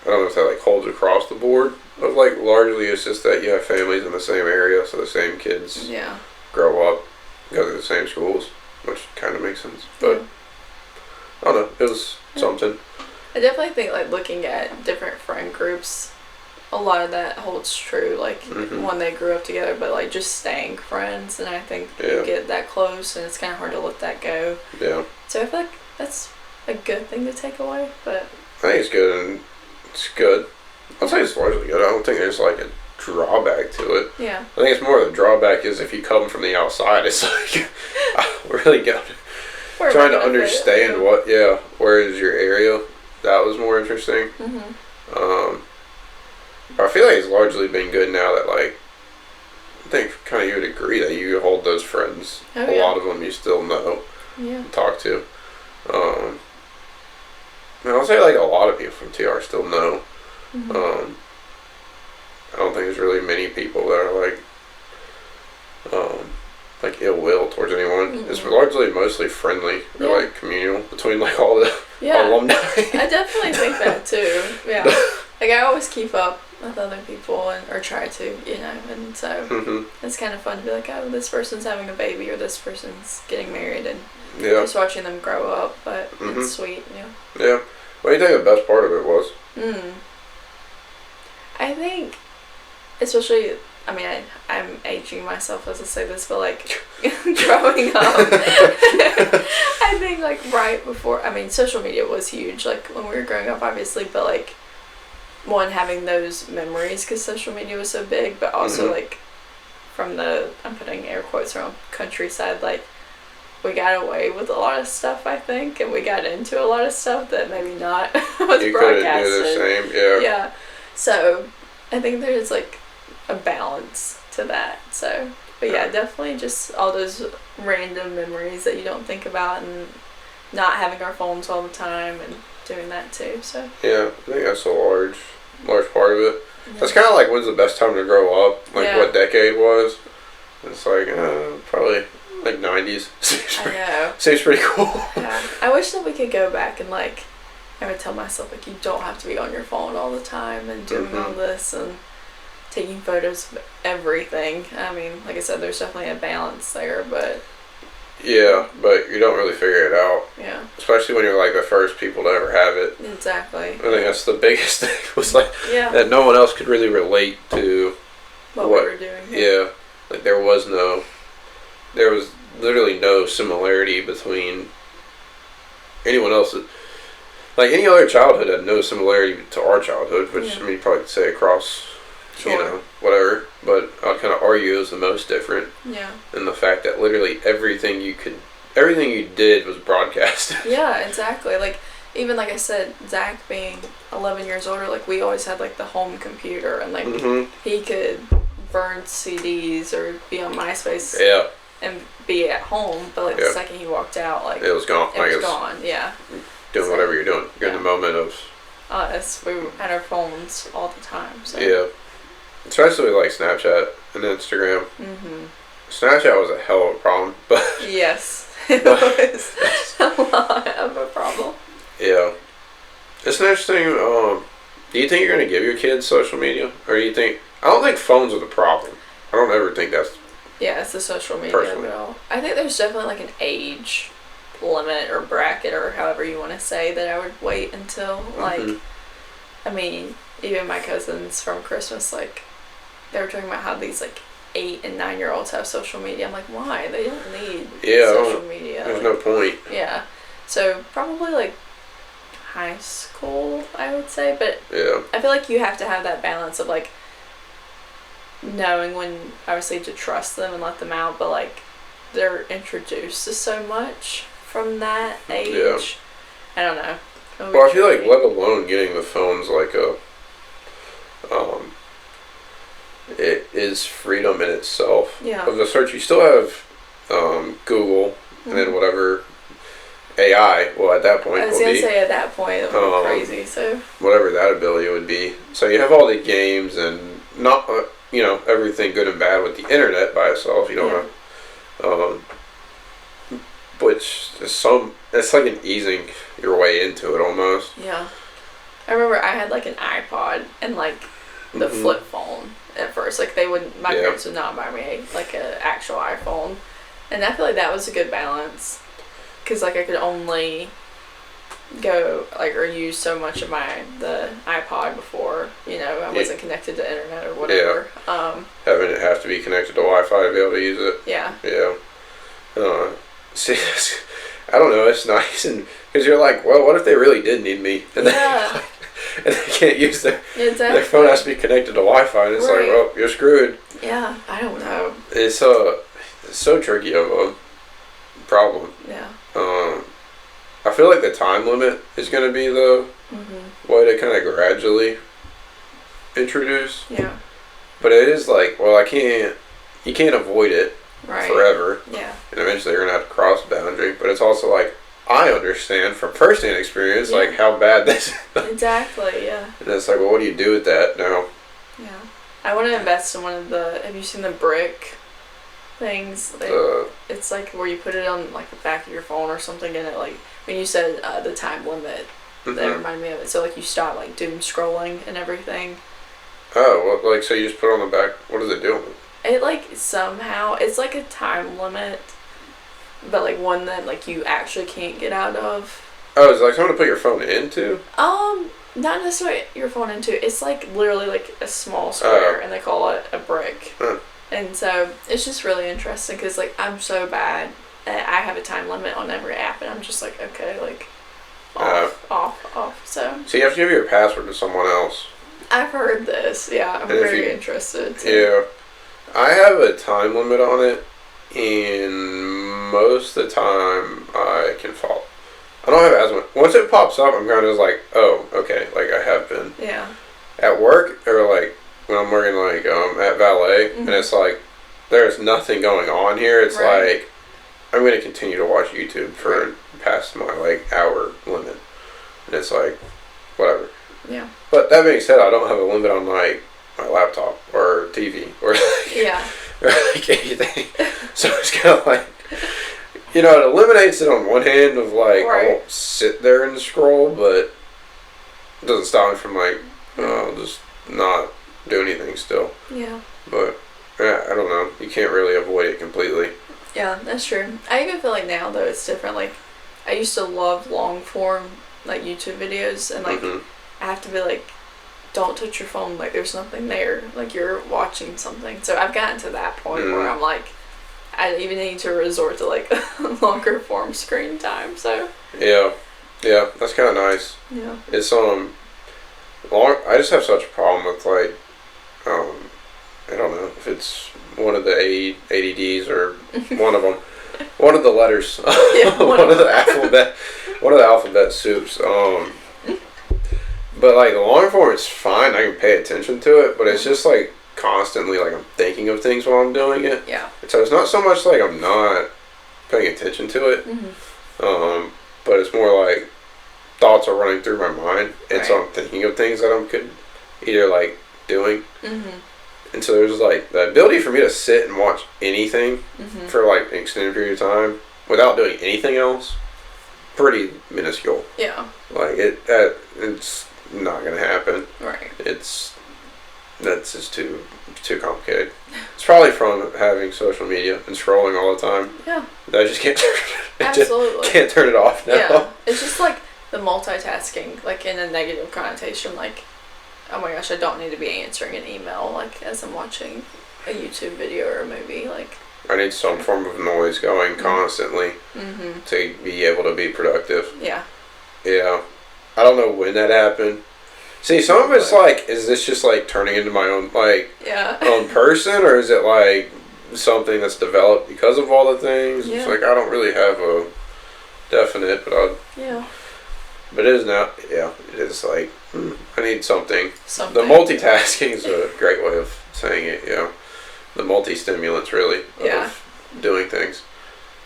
I don't know if that like holds across the board, but like largely it's just that you have families in the same area, so the same kids grow up, go to the same schools, which kind of makes sense. But I don't know, it was something. I definitely think like looking at different friend groups, a lot of that holds true. Like when they grew up together, but like just staying friends, and I think you get that close, and it's kind of hard to let that go. Yeah. So I feel like that's a good thing to take away, but I think it's good, and it's good. I'll say it's largely good. I don't think there's like a drawback to it. Yeah. I think it's more the drawback is if you come from the outside, it's like really good. Trying to understand where is your area. That was more interesting. I feel like it's largely been good now that like I think kind of you would agree that you hold those friends. A lot of them you still know. And talk to. And I'll say like a lot of people from TR still know. I don't think there's really many people that are like ill will towards anyone. It's largely mostly friendly or like communal between like all the alumni. I definitely think that too. Yeah. Like I always keep up with other people or try to, you know, and so it's kind of fun to be like, oh, this person's having a baby or this person's getting married, and just watching them grow up. But it's sweet. Yeah. What do you think the best part of it was? I think, especially I mean, I'm aging myself as I say this, but like growing up, I think like right before, I mean, social media was huge, like when we were growing up, obviously, but like one, having those memories because social media was so big, but also like from the, I'm putting air quotes around countryside, like we got away with a lot of stuff, I think, and we got into a lot of stuff that maybe not was you broadcasted. You couldn't do the same, yeah. Yeah. So I think there's like a balance to that. So, but yeah, definitely just all those random memories that you don't think about, and not having our phones all the time and doing that too. So yeah, I think that's a large part of it. Yeah. That's kind of like, when's the best time to grow up? Like what decade was? It's like probably like 90s. I know. Seems pretty cool. Yeah. I wish that we could go back and like, I would tell myself like, you don't have to be on your phone all the time and doing all this and taking photos of everything. I mean, like I said, there's definitely a balance there, but yeah, but you don't really figure it out. Yeah. Especially when you're like the first people to ever have it. Exactly. I think that's the biggest thing, was like that no one else could really relate to what we were doing. Yeah. Like there was literally no similarity between anyone else's. Like any other childhood had no similarity to our childhood, which I mean you probably could say across, you know, whatever. But I'd kind of argue it was the most different. Yeah. In the fact that literally everything you did was broadcast. Yeah, exactly. Like even like I said, Zach being 11 years older, like we always had like the home computer, and like he could burn CDs or be on MySpace. Yeah. And be at home, but like the second he walked out, like it was gone. It was gone. Yeah. Doing whatever you're doing. You're in the moment of us. We had our phones all the time. So. Yeah. Especially like Snapchat and Instagram. Snapchat was a hell of a problem, but yes, it was a lot of a problem. Yeah. It's an interesting. Do you think you're gonna give your kids social media, or do you think? I don't think phones are the problem. I don't ever think that's. Yeah, it's the social media of it all. I think there's definitely like an age limit or bracket or however you want to say that I would wait until. Like, I mean, even my cousins from Christmas, like, they were talking about how these like 8 and 9-year-olds have social media. I'm like, why? They don't need social media. There's no point. Yeah. So probably like high school, I would say. But I feel like you have to have that balance of like knowing when obviously to trust them and let them out, but like they're introduced to so much from that age. Yeah. I don't know. Well, I feel like let alone getting the phones like it is freedom in itself. Yeah. Of the search, you still have Google and then whatever AI. Well, at that point, I was gonna say at that point it would be crazy. So whatever that ability would be. So you have all the games and not. You know, everything good and bad with the internet by itself. You don't know, which is it's like an easing your way into it almost. Yeah, I remember I had like an iPod and like the flip phone at first. Like my parents would not buy me like an actual iPhone, and I feel like that was a good balance, because like I could only go like or use so much of the iPod before, you know, I wasn't connected to internet or whatever. Having it have to be connected to Wi-Fi to be able to use it. Yeah. See, I don't know, it's nice, and because you're like, well, what if they really did need me, and and they can't use their phone has to be connected to Wi-Fi, and it's like, well, you're screwed. Yeah, I don't know. It's so tricky of a problem. Yeah. I feel like the time limit is going to be the way to kind of gradually introduce. Yeah. But it is like, well, you can't avoid it forever. Yeah. And eventually you're going to have to cross the boundary. But it's also like, I understand from firsthand experience, like how bad this is. Exactly, yeah. And it's like, well, what do you do with that now? Yeah. I want to invest in one of have you seen the brick things? It's like where you put it on like the back of your phone or something, and it like, when you said the time limit, that reminded me of it. So like you stop like doom scrolling and everything. Oh, well, like so you just put it on the back. What does it do? It like somehow it's like a time limit, but like one that like you actually can't get out of. Oh, is it like something to put your phone into? Not necessarily your phone into. It's like literally like a small square, and they call it a brick. And so it's just really interesting because like I'm so bad that I have a time limit on every app, and I'm just like, okay, like off. So you have to give your password to someone else. I've heard this. Yeah, I'm very interested. Yeah, I have a time limit on it, and most of the time I can follow. I don't have as much. Once it pops up, I'm kind of like, oh, okay, like I have been. Yeah. At work, or like when I'm working like at Valet, and it's like there's nothing going on here. It's like I'm going to continue to watch YouTube for past my like hour limit, and it's like whatever. Yeah. But that being said, I don't have a limit on like my laptop or TV or like, or like anything. So it's kind of like, you know, it eliminates it on one hand of like I won't sit there and scroll, but it doesn't stop me from like just not do anything still. Yeah. But I don't know. You can't really avoid it completely. Yeah, that's true. I even feel like now though it's different. Like I used to love long form like YouTube videos, and like I have to be like, don't touch your phone. Like there's nothing there. Like you're watching something. So I've gotten to that point where I'm like, I even need to resort to like longer form screen time. So yeah, that's kind of nice. Yeah. It's I just have such a problem with like I don't know if it's one of the ADDs or one of them, one of the letters, one of the alphabet soups. But like the long form, it's fine. I can pay attention to it, but it's just like constantly like I'm thinking of things while I'm doing it. Yeah. So it's not so much like I'm not paying attention to it, but it's more like thoughts are running through my mind, and so I'm thinking of things that I'm either like doing. And so there's like the ability for me to sit and watch anything for like an extended period of time without doing anything else, pretty minuscule. Yeah. Like it's not gonna happen. Right. That's just too complicated. It's probably from having social media and scrolling all the time. Yeah. I just can't Absolutely. can't turn it off now. Yeah. It's just like the multitasking, like in a negative connotation, like, oh my gosh, I don't need to be answering an email like as I'm watching a YouTube video or a movie. Like I need some form of noise going constantly to be able to be productive. Yeah. Yeah. I don't know when that happened. See, some of it's like, is this just like turning into my own like own person, or is it like something that's developed because of all the things? It's like I don't really have a definite, but But it is now. Yeah, it is like I need something. The multitasking is a great way of saying it. Yeah, the multi-stimulants really of doing things.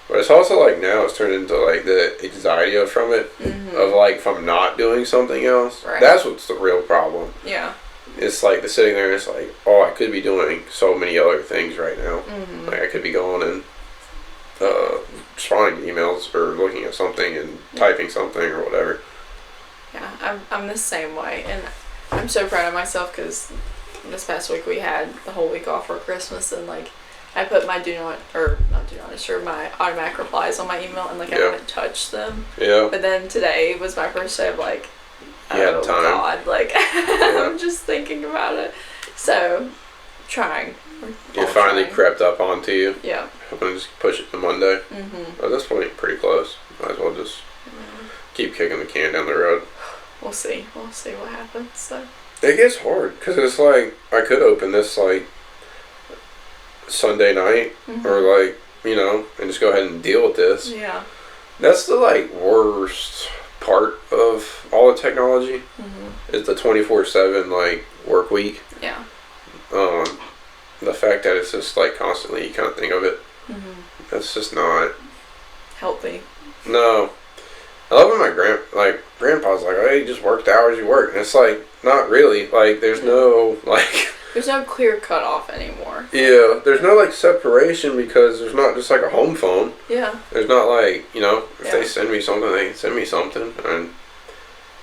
But it's also like now it's turned into like the anxiety from it of like if I'm not doing something else. Right. That's what's the real problem. Yeah. It's like the sitting there and it's like, oh, I could be doing so many other things right now. Like I could be going and responding to emails or looking at something and typing something or whatever. Yeah, I'm the same way, and I'm so proud of myself because this past week we had the whole week off for Christmas, and like I put my my automatic replies on my email, and like I haven't touched them. Yeah. But then today was my first day of like, oh God, like I'm just thinking about it. So, trying. It finally crept up onto you. Yeah. I'm gonna just push it to Monday. At this point, pretty close. Might as well just keep kicking the can down the road. We'll see what happens. So. It gets hard because it's like I could open this like Sunday night or like and just go ahead and deal with this. Yeah. That's the like worst part of all the technology is the 24/7 like work week. Yeah. The fact that it's just like constantly you kind of think of it. That's just not healthy. No. I love when my grandpa's like, oh, you just work the hours you work. And it's like, not really. Like, there's no, like... There's no clear cutoff anymore. Yeah, there's no, like, separation because there's not just, like, a home phone. Yeah. There's not, like, if they send me something, they can send me something. And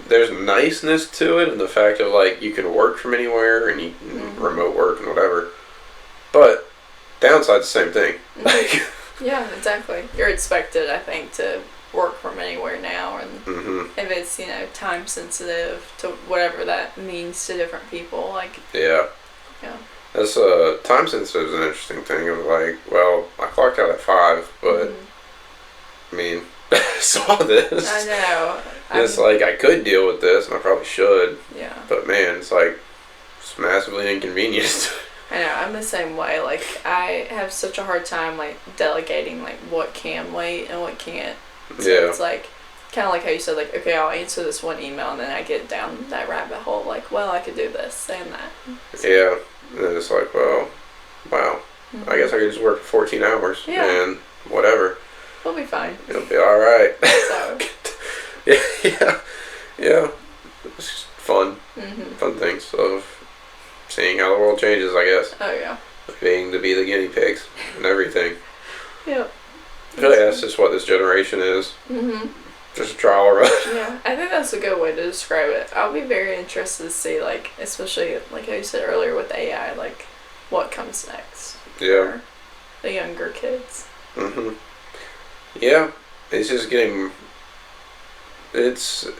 there's niceness to it and the fact of, like, you can work from anywhere and you can remote work and whatever. But downside's the same thing. Yeah, exactly. You're expected, I think, to work from anywhere now, and if it's, you know, time sensitive to whatever that means to different people. Like, yeah. Yeah. That's time sensitive is an interesting thing of like, well, I clocked out at 5, but I mean, I saw this. I know. It's like I could deal with this, and I probably should. Yeah. But man, it's like it's massively inconvenient. I know. I'm the same way. Like, I have such a hard time like delegating like what can wait and what can't. So it's like kind of like how you said, like, okay, I'll answer this one email, and then I get down that rabbit hole. Like, well, I could do this and that. So. Yeah. And then it's like, well, wow. I guess I could just work 14 hours and whatever. We'll be fine. It'll be all right. So. yeah. It's just fun things of seeing how the world changes, I guess. Oh yeah. Being to be the guinea pigs and everything. Yep. I feel like that's just what this generation is. Just a trial run. Yeah, I think that's a good way to describe it. I'll be very interested to see, like, especially like how you said earlier with AI, like what comes next. Yeah. For the younger kids. Yeah, it's just getting. It's a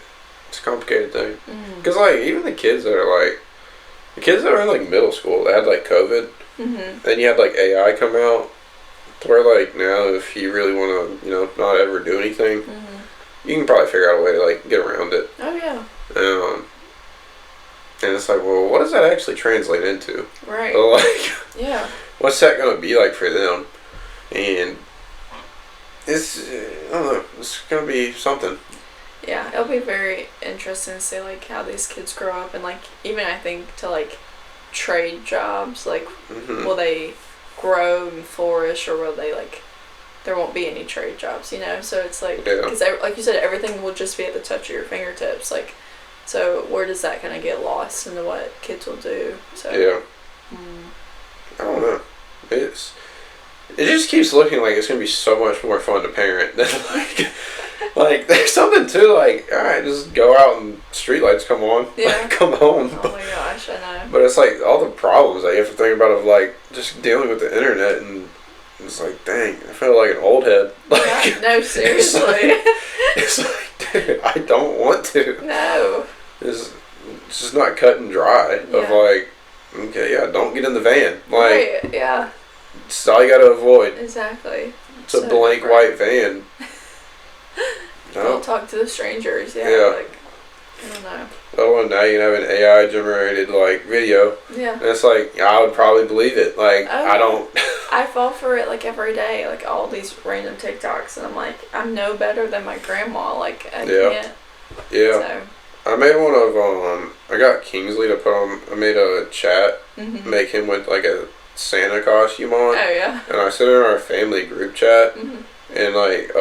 complicated thing because like even the kids that are in like middle school, they had like COVID, then you had like AI come out, to where like now if you really want to, you know, not ever do anything. You can probably figure out a way to like get around it. Oh yeah. And it's like, well, what does that actually translate into? Right. So, like, yeah. What's that gonna be like for them? And it's, I don't know, it's gonna be something. Yeah, it'll be very interesting to see like how these kids grow up, and like even I think to like trade jobs, like will they grow and flourish, or will they like there won't be any trade jobs, you know? So it's like, because like you said, everything will just be at the touch of your fingertips. Like, so where does that kind of get lost into what kids will do? So I don't know. It just keeps looking like it's gonna be so much more fun to parent than like there's something to like, all right, just go out and streetlights come on, like, come home. Oh my gosh, I know. But it's like all the problems that you have to think about of like just dealing with the internet, and it's like, dang, I feel like an old head. Like, no, seriously. It's like, dude, I don't want to. No. It's just not cut and dry. Of like, okay, don't get in the van. Like, right, yeah. It's all you gotta avoid. Exactly. It's a blank white van. Don't talk to the strangers. Yeah. Like, I don't know. Oh, now you can have an AI generated like video. Yeah. And it's like, I would probably believe it. Like, I don't. I fall for it like every day, like all these random TikToks, and I'm like, I'm no better than my grandma. Like, I can't. Yeah. So. I made one of I got Kingsley to put on. I made a chat, make him with like a Santa costume on. Oh yeah. And I sent it in our family group chat, and like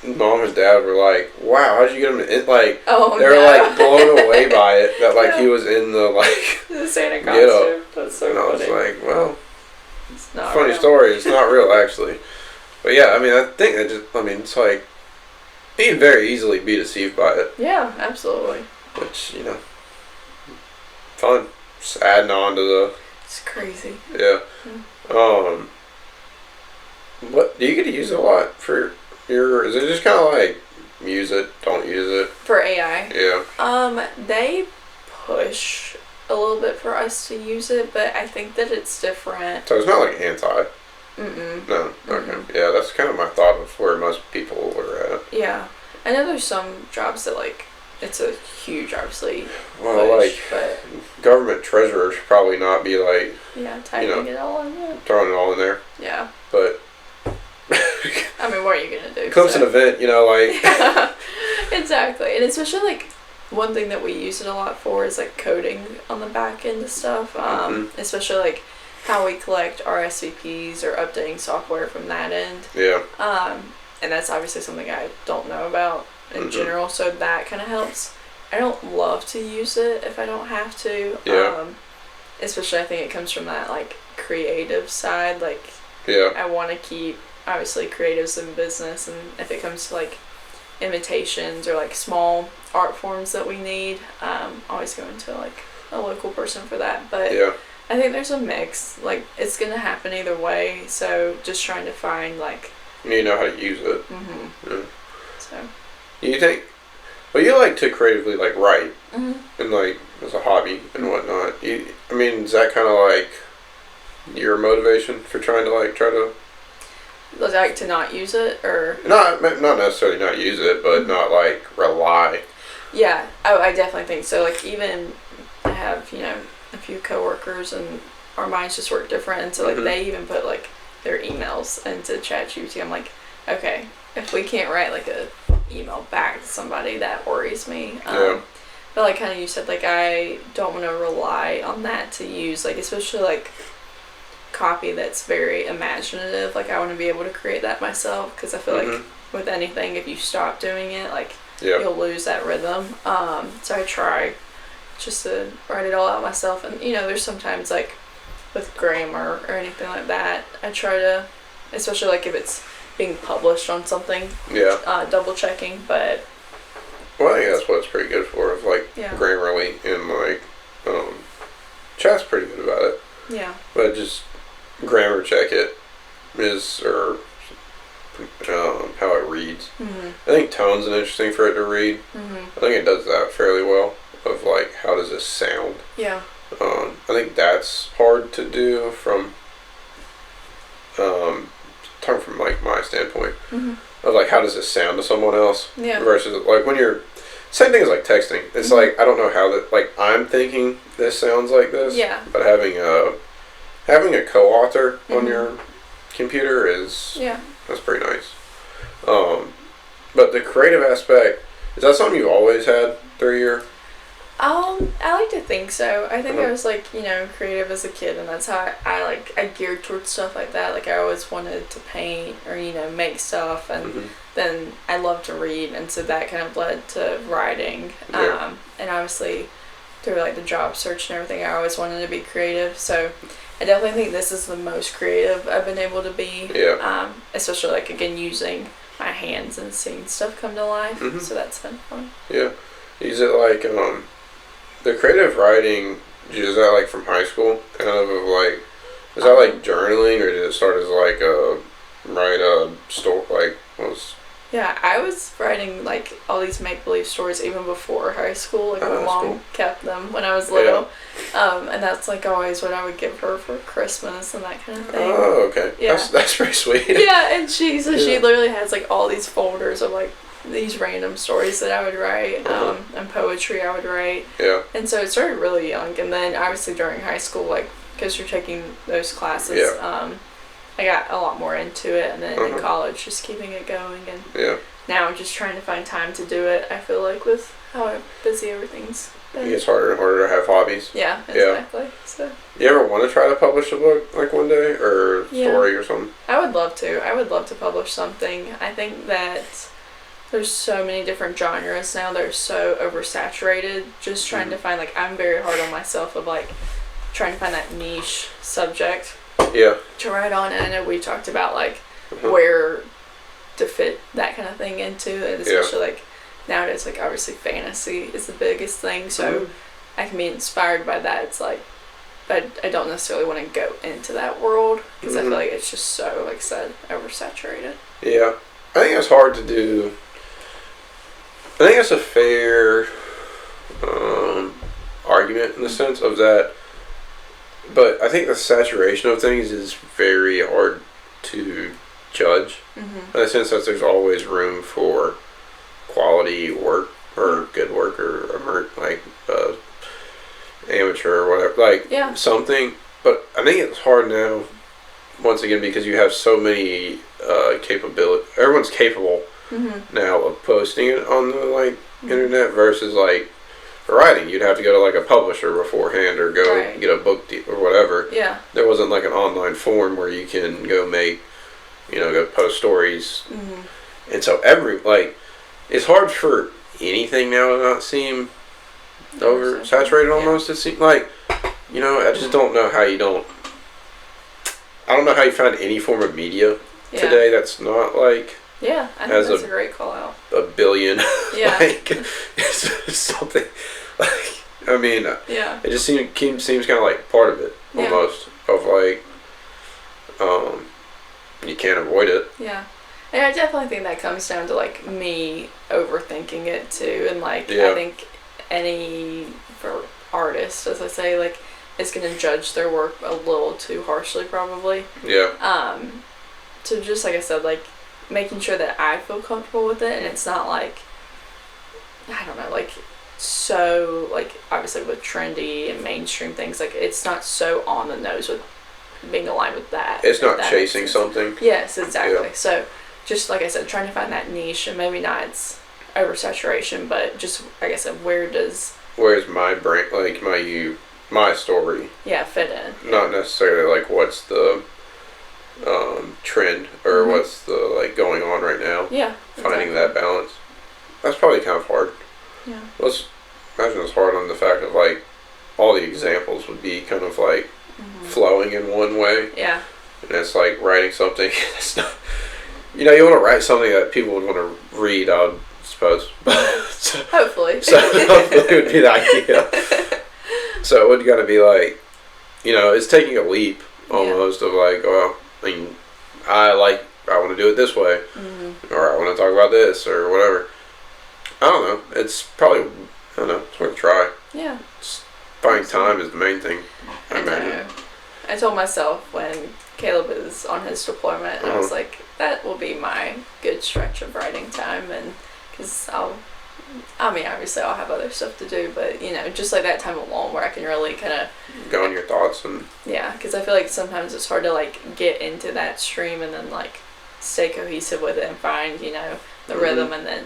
Mom and Dad were like, "Wow, how'd you get him in?" Like, they were like blown away by it that like he was in the like the Santa costume. That's so funny. And I was like, well, it's not funny real. story. It's not real actually, but yeah, I mean, I think that just, I mean, it's like you can very easily be deceived by it. Yeah, absolutely. Which, you know, fun. Just adding on to the. It's crazy. Yeah. What do you get to use it a lot for your? Is it just kind of like use it, don't use it for AI? Yeah. They push a little bit for us to use it, but I think that it's different. So it's not like anti. No. Okay. Yeah, that's kind of my thought of where most people were at. Yeah, I know there's some jobs that like it's a huge, obviously. Well, push, like but government treasurer should probably not be like. Yeah, typing it all in there. Throwing it all in there. Yeah. But. I mean, what are you gonna do? It comes to an event, you know, like. Yeah, exactly, and especially like one thing that we use it a lot for is like coding on the back end of stuff. Especially like how we collect RSVPs or updating software from that end. Yeah. And that's obviously something I don't know about in general, so that kind of helps. I don't love to use it if I don't have to. Yeah. Especially I think it comes from that like creative side. Like, I want to keep obviously creatives in business, and if it comes to like invitations or like small art forms that we need, always going to like a local person for that. But I think there's a mix. Like, it's gonna happen either way, so just trying to find like you know how to use it. So you think Well, you like to creatively like write Mm-hmm. and like as a hobby and whatnot. I mean, is that kind of like your motivation for trying to like try to Like to not use it or not necessarily not use it, but not like rely. Yeah. Oh, I definitely think so. Like even I have a few coworkers and our minds just work different, and so like they even put like their emails into ChatGPT. I'm like, okay, if we can't write like a email back to somebody, that worries me. But like kind of you said, like I don't want to rely on that to use like especially like copy that's very imaginative. Like I want to be able to create that myself because I feel like with anything, if you stop doing it, like you'll lose that rhythm. So I try just to write it all out myself, and there's sometimes like with grammar or anything like that, I try to, especially like if it's being published on something, double checking. But well, I think that's what it's pretty good for, of like Grammarly, and like Chat's pretty good about it. Yeah. But just grammar check it or how it reads. Mm-hmm. I think tone's an interesting for it to read. Mm-hmm. I think it does that fairly well, of like how does this sound. Yeah. I think that's hard to do from talking from like my standpoint of like how does this sound to someone else versus like when you're same thing as like texting. It's like I don't know how that like I'm thinking this sounds like this. Yeah. But having a co-author on your computer is that's pretty nice. But the creative aspect, is that something you've always had through your I like to think so. I think I was like, creative as a kid, and that's how I geared towards stuff like that. Like I always wanted to paint or, make stuff, and then I love to read, and so that kind of led to writing. And obviously through like the job search and everything, I always wanted to be creative. So I definitely think this is the most creative I've been able to be. Yeah. Especially like again using my hands and seeing stuff come to life. So that's been fun. Yeah. Is it like the creative writing, is that like from high school? Kind of like, is that like journaling, or did it start as like write a story, like what was? Yeah, I was writing like all these make-believe stories even before high school. Like my mom kept them when I was little. And that's like always what I would give her for Christmas and that kind of thing. Oh, okay. Yeah. That's pretty sweet. Yeah, and she literally has like all these folders of like these random stories that I would write, and poetry I would write. Yeah. And so it started really young, and then obviously during high school, like, because you're taking those classes, I got a lot more into it, and then in college, just keeping it going, and now I'm just trying to find time to do it, I feel like, with how busy everything's been. It gets harder and harder to have hobbies. Yeah, exactly. So. You ever want to try to publish a book, like one day, or story or something? I would love to. I would love to publish something. I think that there's so many different genres now. They're so oversaturated. Just trying to find, like, I'm very hard on myself of, like, trying to find that niche subject to write on. And I know we talked about, like, where to fit that kind of thing into. And especially, like, nowadays, like, obviously fantasy is the biggest thing. So I can be inspired by that. It's, like, but I don't necessarily want to go into that world because I feel like it's just so, like I said, oversaturated. Yeah. I think it's hard to do. I think that's a fair argument in the sense of that, but I think the saturation of things is very hard to judge in the sense that there's always room for quality work or good work or like amateur or whatever, like something. But I think it's hard now, once again, because you have so many capability. Everyone's capable now of posting it on the internet versus like for writing. You'd have to go to like a publisher beforehand or go get a book deal or whatever. Yeah. There wasn't like an online form where you can go make, go post stories. And so it's hard for anything now to not seem oversaturated almost. It seems like, I just don't know how you don't. I don't know how you find any form of media today that's not like. Yeah, I think that's a great call out. A billion. Yeah. It's something like, I mean, it just seems kind of like part of it almost of like, you can't avoid it. Yeah. And I definitely think that comes down to like me overthinking it too, and like Yeah. I think any for artists, as I say, like is gonna judge their work a little too harshly probably. Yeah. So just like I said, like making sure that I feel comfortable with it, and it's not like I don't know, like so like obviously with trendy and mainstream things, like it's not so on the nose with being aligned with that. It's not chasing something. Yes, exactly. Yeah. So just like I said, trying to find that niche, and maybe not it's oversaturation, but just like I said, where's my brain, like my story, fit in? not necessarily like what's the trend or Mm-hmm. what's the like going on right now. Yeah, Finding that balance. That's probably kind of hard. Yeah. Let's imagine it's hard on the fact of like all the examples would be kind of like flowing in one way. Yeah. And it's like writing something. It's not, you want to write something that people would want to read, I would suppose. so Hopefully. hopefully it would be the idea. So it would got to be like, it's taking a leap almost of like, oh, I mean, I want to do it this way, or I want to talk about this or whatever. I don't know. It's probably, I don't know. It's worth a try. Yeah. Finding time is the main thing. I know. imagine. I told myself when Caleb is on his deployment, I was like, that will be my good stretch of writing time, and because obviously I'll have other stuff to do, but just like that time alone where I can really kind of go on your thoughts and because I feel like sometimes it's hard to like get into that stream and then like stay cohesive with it and find the rhythm and then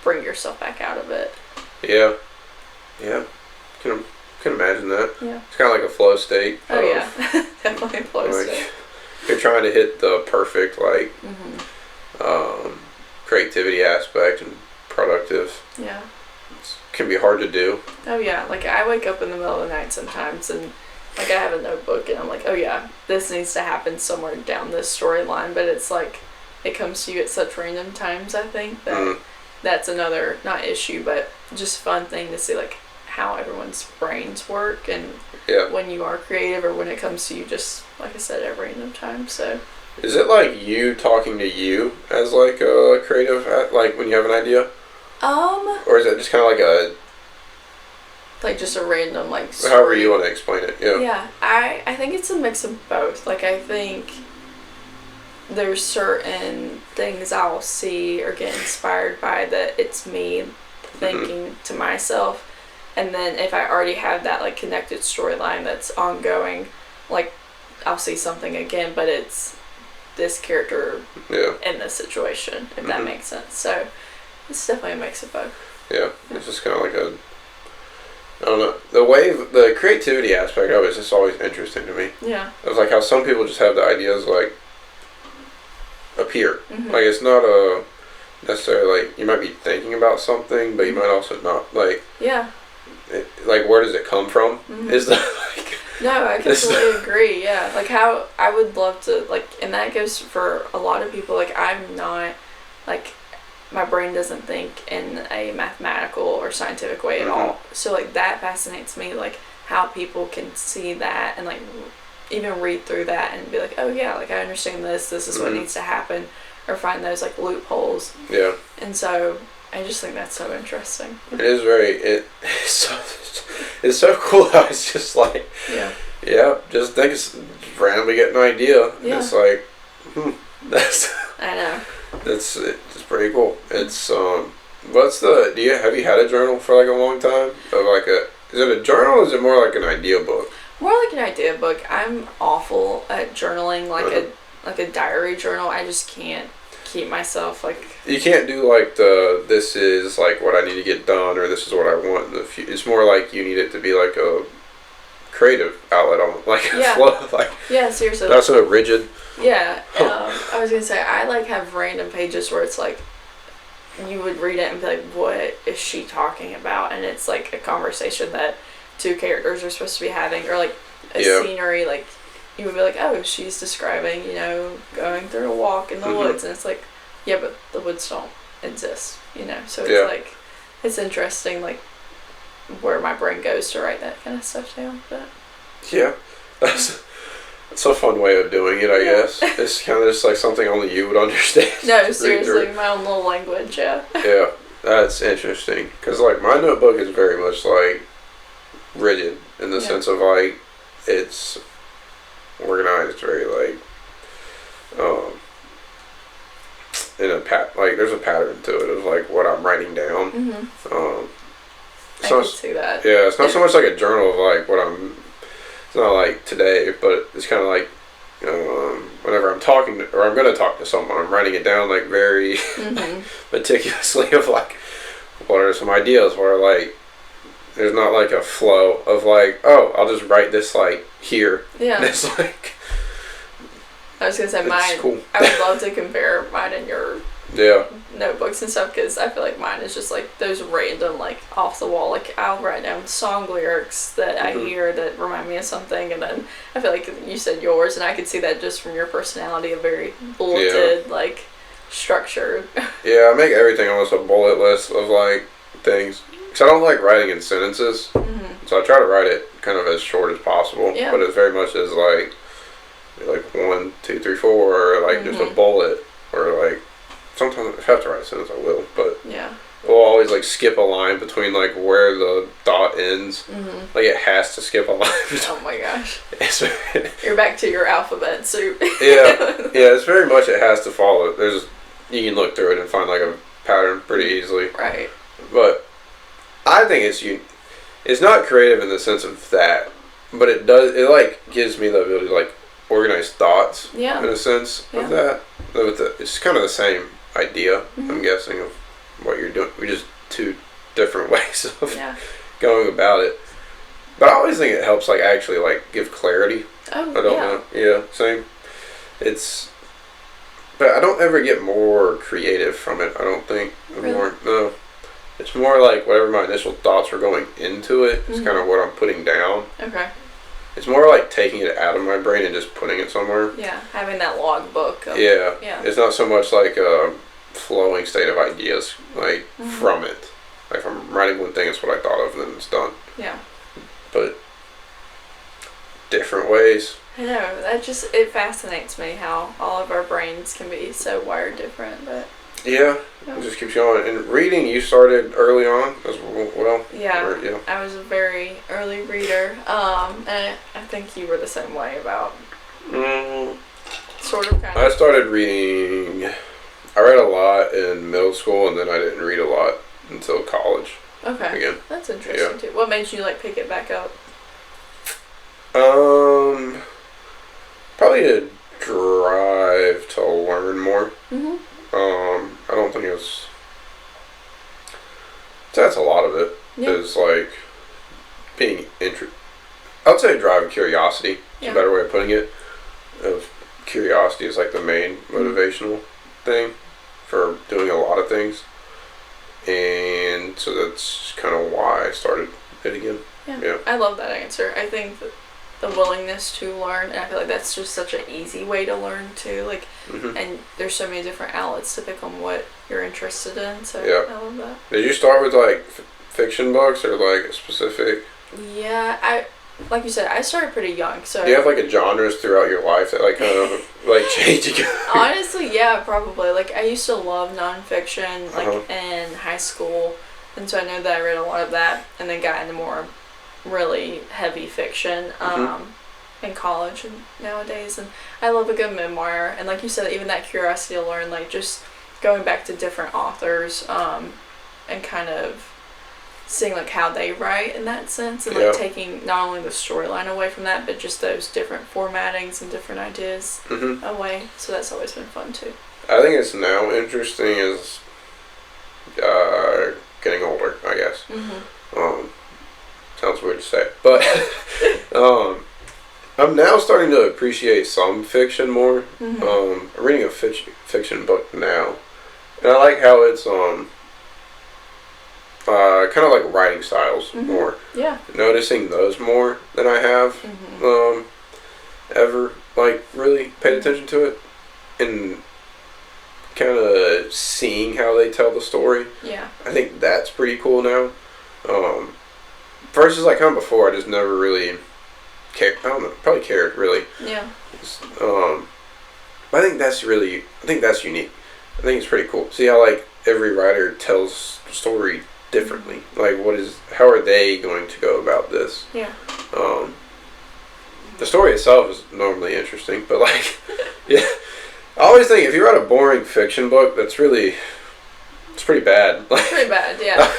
bring yourself back out of it. Yeah. Can imagine that. Yeah. It's kind of like a flow state. Oh yeah, definitely a flow state. You're trying to hit the perfect like creativity aspect and productive. Yeah. It can be hard to do. Oh yeah, like I wake up in the middle of the night sometimes and like I have a notebook and I'm like, oh yeah, this needs to happen somewhere down this storyline, but it's like it comes to you at such random times. I think that that's another not issue, but just fun thing to see like how everyone's brains work and when you are creative or when it comes to you just like I said at random times. So is it like you talking to you as like a creative, like when you have an idea? Or is it just kind of like just a random like story? However you want to explain it. Yeah, I think it's a mix of both. Like I think there's certain things I'll see or get inspired by that it's me thinking to myself, and then if I already have that like connected storyline that's ongoing, like I'll see something again, but it's this character in this situation, if that makes sense. So it's definitely a mix of both. Yeah, it's just kind of like I don't know, the creativity aspect of it is just always interesting to me. Yeah. It's like how some people just have the ideas like appear. Like it's not necessarily like you might be thinking about something, but you might also not like. Yeah. Like where does it come from? Is that like? No, I completely agree. Yeah, like how I would love to like, and that goes for a lot of people. Like I'm not like my brain doesn't think in a mathematical or scientific way at all. So like that fascinates me. Like how people can see that and like even read through that and be like, oh yeah, like I understand this. This is what needs to happen, or find those like loopholes. Yeah. And so I just think that's so interesting. It is it's so cool how it's just like just think it's randomly get an idea. Yeah. It's like that's I know. It's pretty cool. It's have you had a journal for like a long time? Of like is it a journal or is it more like an idea book? More like an idea book. I'm awful at journaling, like a diary journal. I just can't keep myself like. You can't do like this is like what I need to get done or this is what I want in the future. It's more like you need it to be like a creative outlet on like a flow. Like seriously. Not so rigid. Yeah, I was gonna say I like have random pages where it's like you would read it and be like, what is she talking about? And it's like a conversation that two characters are supposed to be having, or like a scenery. Like you would be like, oh, she's describing going through a walk in the woods, and it's like, yeah, but the woods don't exist, So it's like it's interesting, like where my brain goes to write that kind of stuff down. But yeah, that's It's a fun way of doing it, I guess. It's kind of just like something only you would understand. No, seriously, my own little language, yeah. Yeah, that's interesting. Because, like, my notebook is very much, like, rigid in the sense of, like, it's organized very, like, in a like, there's a pattern to it of, like, what I'm writing down. Mm-hmm. I can see that. Yeah, it's not so much like a journal of, like, it's not like today, but it's kind of like, whenever I'm talking or I'm going to talk to someone, I'm writing it down, like, very meticulously of, like, what are some ideas where, like, there's not, like, a flow of, like, oh, I'll just write this, like, here. Yeah. And it's, like... I was going to say mine. Cool. I would love to compare mine and your notebooks and stuff, because I feel like mine is just, like, those random, like, off the wall. Like, I'll write down song lyrics that I hear that remind me of something, and then I feel like you said yours, and I could see that just from your personality, a very bulleted, like, structured. Yeah, I make everything almost a bullet list of, like, things. Because I don't like writing in sentences, so I try to write it kind of as short as possible, but it's very much as, like 1, 2, 3, 4, or, like, just a bullet, or, like, sometimes if I have to write a sentence, I will, but we'll always, like, skip a line between, like, where the dot ends. Like, it has to skip a line. Oh my gosh. You're back to your alphabet soup. Yeah, it's very much it has to follow. You can look through it and find, like, a pattern pretty easily. Right. But I think it's not creative in the sense of that, but it like, gives me the ability to, like, organize thoughts in a sense of that. It's kind of the same idea, I'm guessing, of what you're doing. We just two different ways of going about it. But I always think it helps, like, actually, like, give clarity. Oh, I don't know. Yeah, same. But I don't ever get more creative from it, I don't think. No. It's more like whatever my initial thoughts were going into it is kind of what I'm putting down. Okay. It's more like taking it out of my brain and just putting it somewhere. Yeah, having that logbook. Yeah. It's not so much like a flowing state of ideas, like, from it. Like, if I'm writing one thing, it's what I thought of, and then it's done. Yeah. But different ways. I know, it fascinates me how all of our brains can be so wired different, but... Yeah, it just keeps going. And reading, you started early on as well? Yeah, I was a very early reader, and I think you were the same way about sort of kind of... I started reading, I read a lot in middle school, and then I didn't read a lot until college. Okay, again. That's interesting too. What made you, like, pick it back up? Probably a drive to learn more. I don't think that's a lot of it. Is, like, being I'd say drive curiosity is a better way of putting it. Curiosity is, like, the main motivational thing for doing a lot of things. And so that's kind of why I started it again. Yeah. I love that answer. I think that the willingness to learn, and I feel like that's just such an easy way to learn too, like, and there's so many different outlets to pick on what you're interested in, so I love that. Did you start with, like, fiction books, or, like, a specific? Yeah, like you said, I started pretty young, so... Do you have, like, a genres throughout your life that, like, kind of, like, change again? Honestly, yeah, probably. Like, I used to love nonfiction, like, in high school, and so I know that I read a lot of that, and then got into more really heavy fiction in college and nowadays, and I love a good memoir, and like you said, even that curiosity to learn, like, just going back to different authors and kind of seeing, like, how they write in that sense, and like taking not only the storyline away from that, but just those different formattings and different ideas away, so that's always been fun too. I think it's now interesting as getting older, I guess. Sounds weird to say, but I'm now starting to appreciate some fiction more. I'm reading a fiction book now, and I like how it's kind of like writing styles more. Yeah, noticing those more than I have ever, like, really paid attention to it, and kind of seeing how they tell the story. Yeah, I think that's pretty cool now. Versus, like, kind of before, I just never really cared. I don't know, probably cared, really. Yeah. But I think that's unique. I think it's pretty cool. See how like every writer tells the story differently. Like how are they going to go about this? Yeah. The story itself is normally interesting, but like, yeah. I always think if you write a boring fiction book, it's pretty bad. Like, pretty bad, yeah.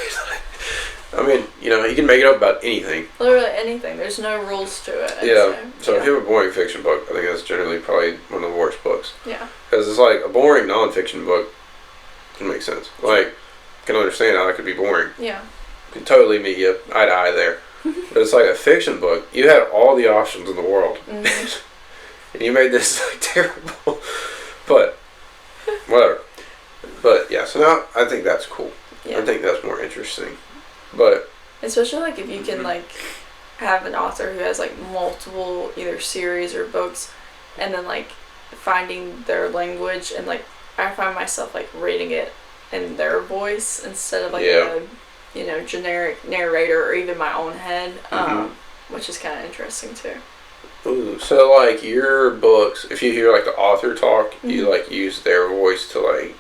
I mean, you can make it up about anything. Literally anything. There's no rules to it. Yeah. So if you have a boring fiction book, I think that's generally probably one of the worst books. Yeah. Because it's like a boring nonfiction book can make sense. Like, I can understand how that could be boring. Yeah. Can totally meet you eye to eye there. But it's like a fiction book. You had all the options in the world. Mm-hmm. And you made this like terrible. But, whatever. But, yeah, so now I think that's cool. Yeah. I think that's more interesting. But especially like if you can like have an author who has like multiple either series or books, and then like finding their language, and like I find myself like reading it in their voice instead of like a generic narrator or even my own head, which is kind of interesting too. Ooh, so like your books, if you hear like the author talk, you like use their voice to like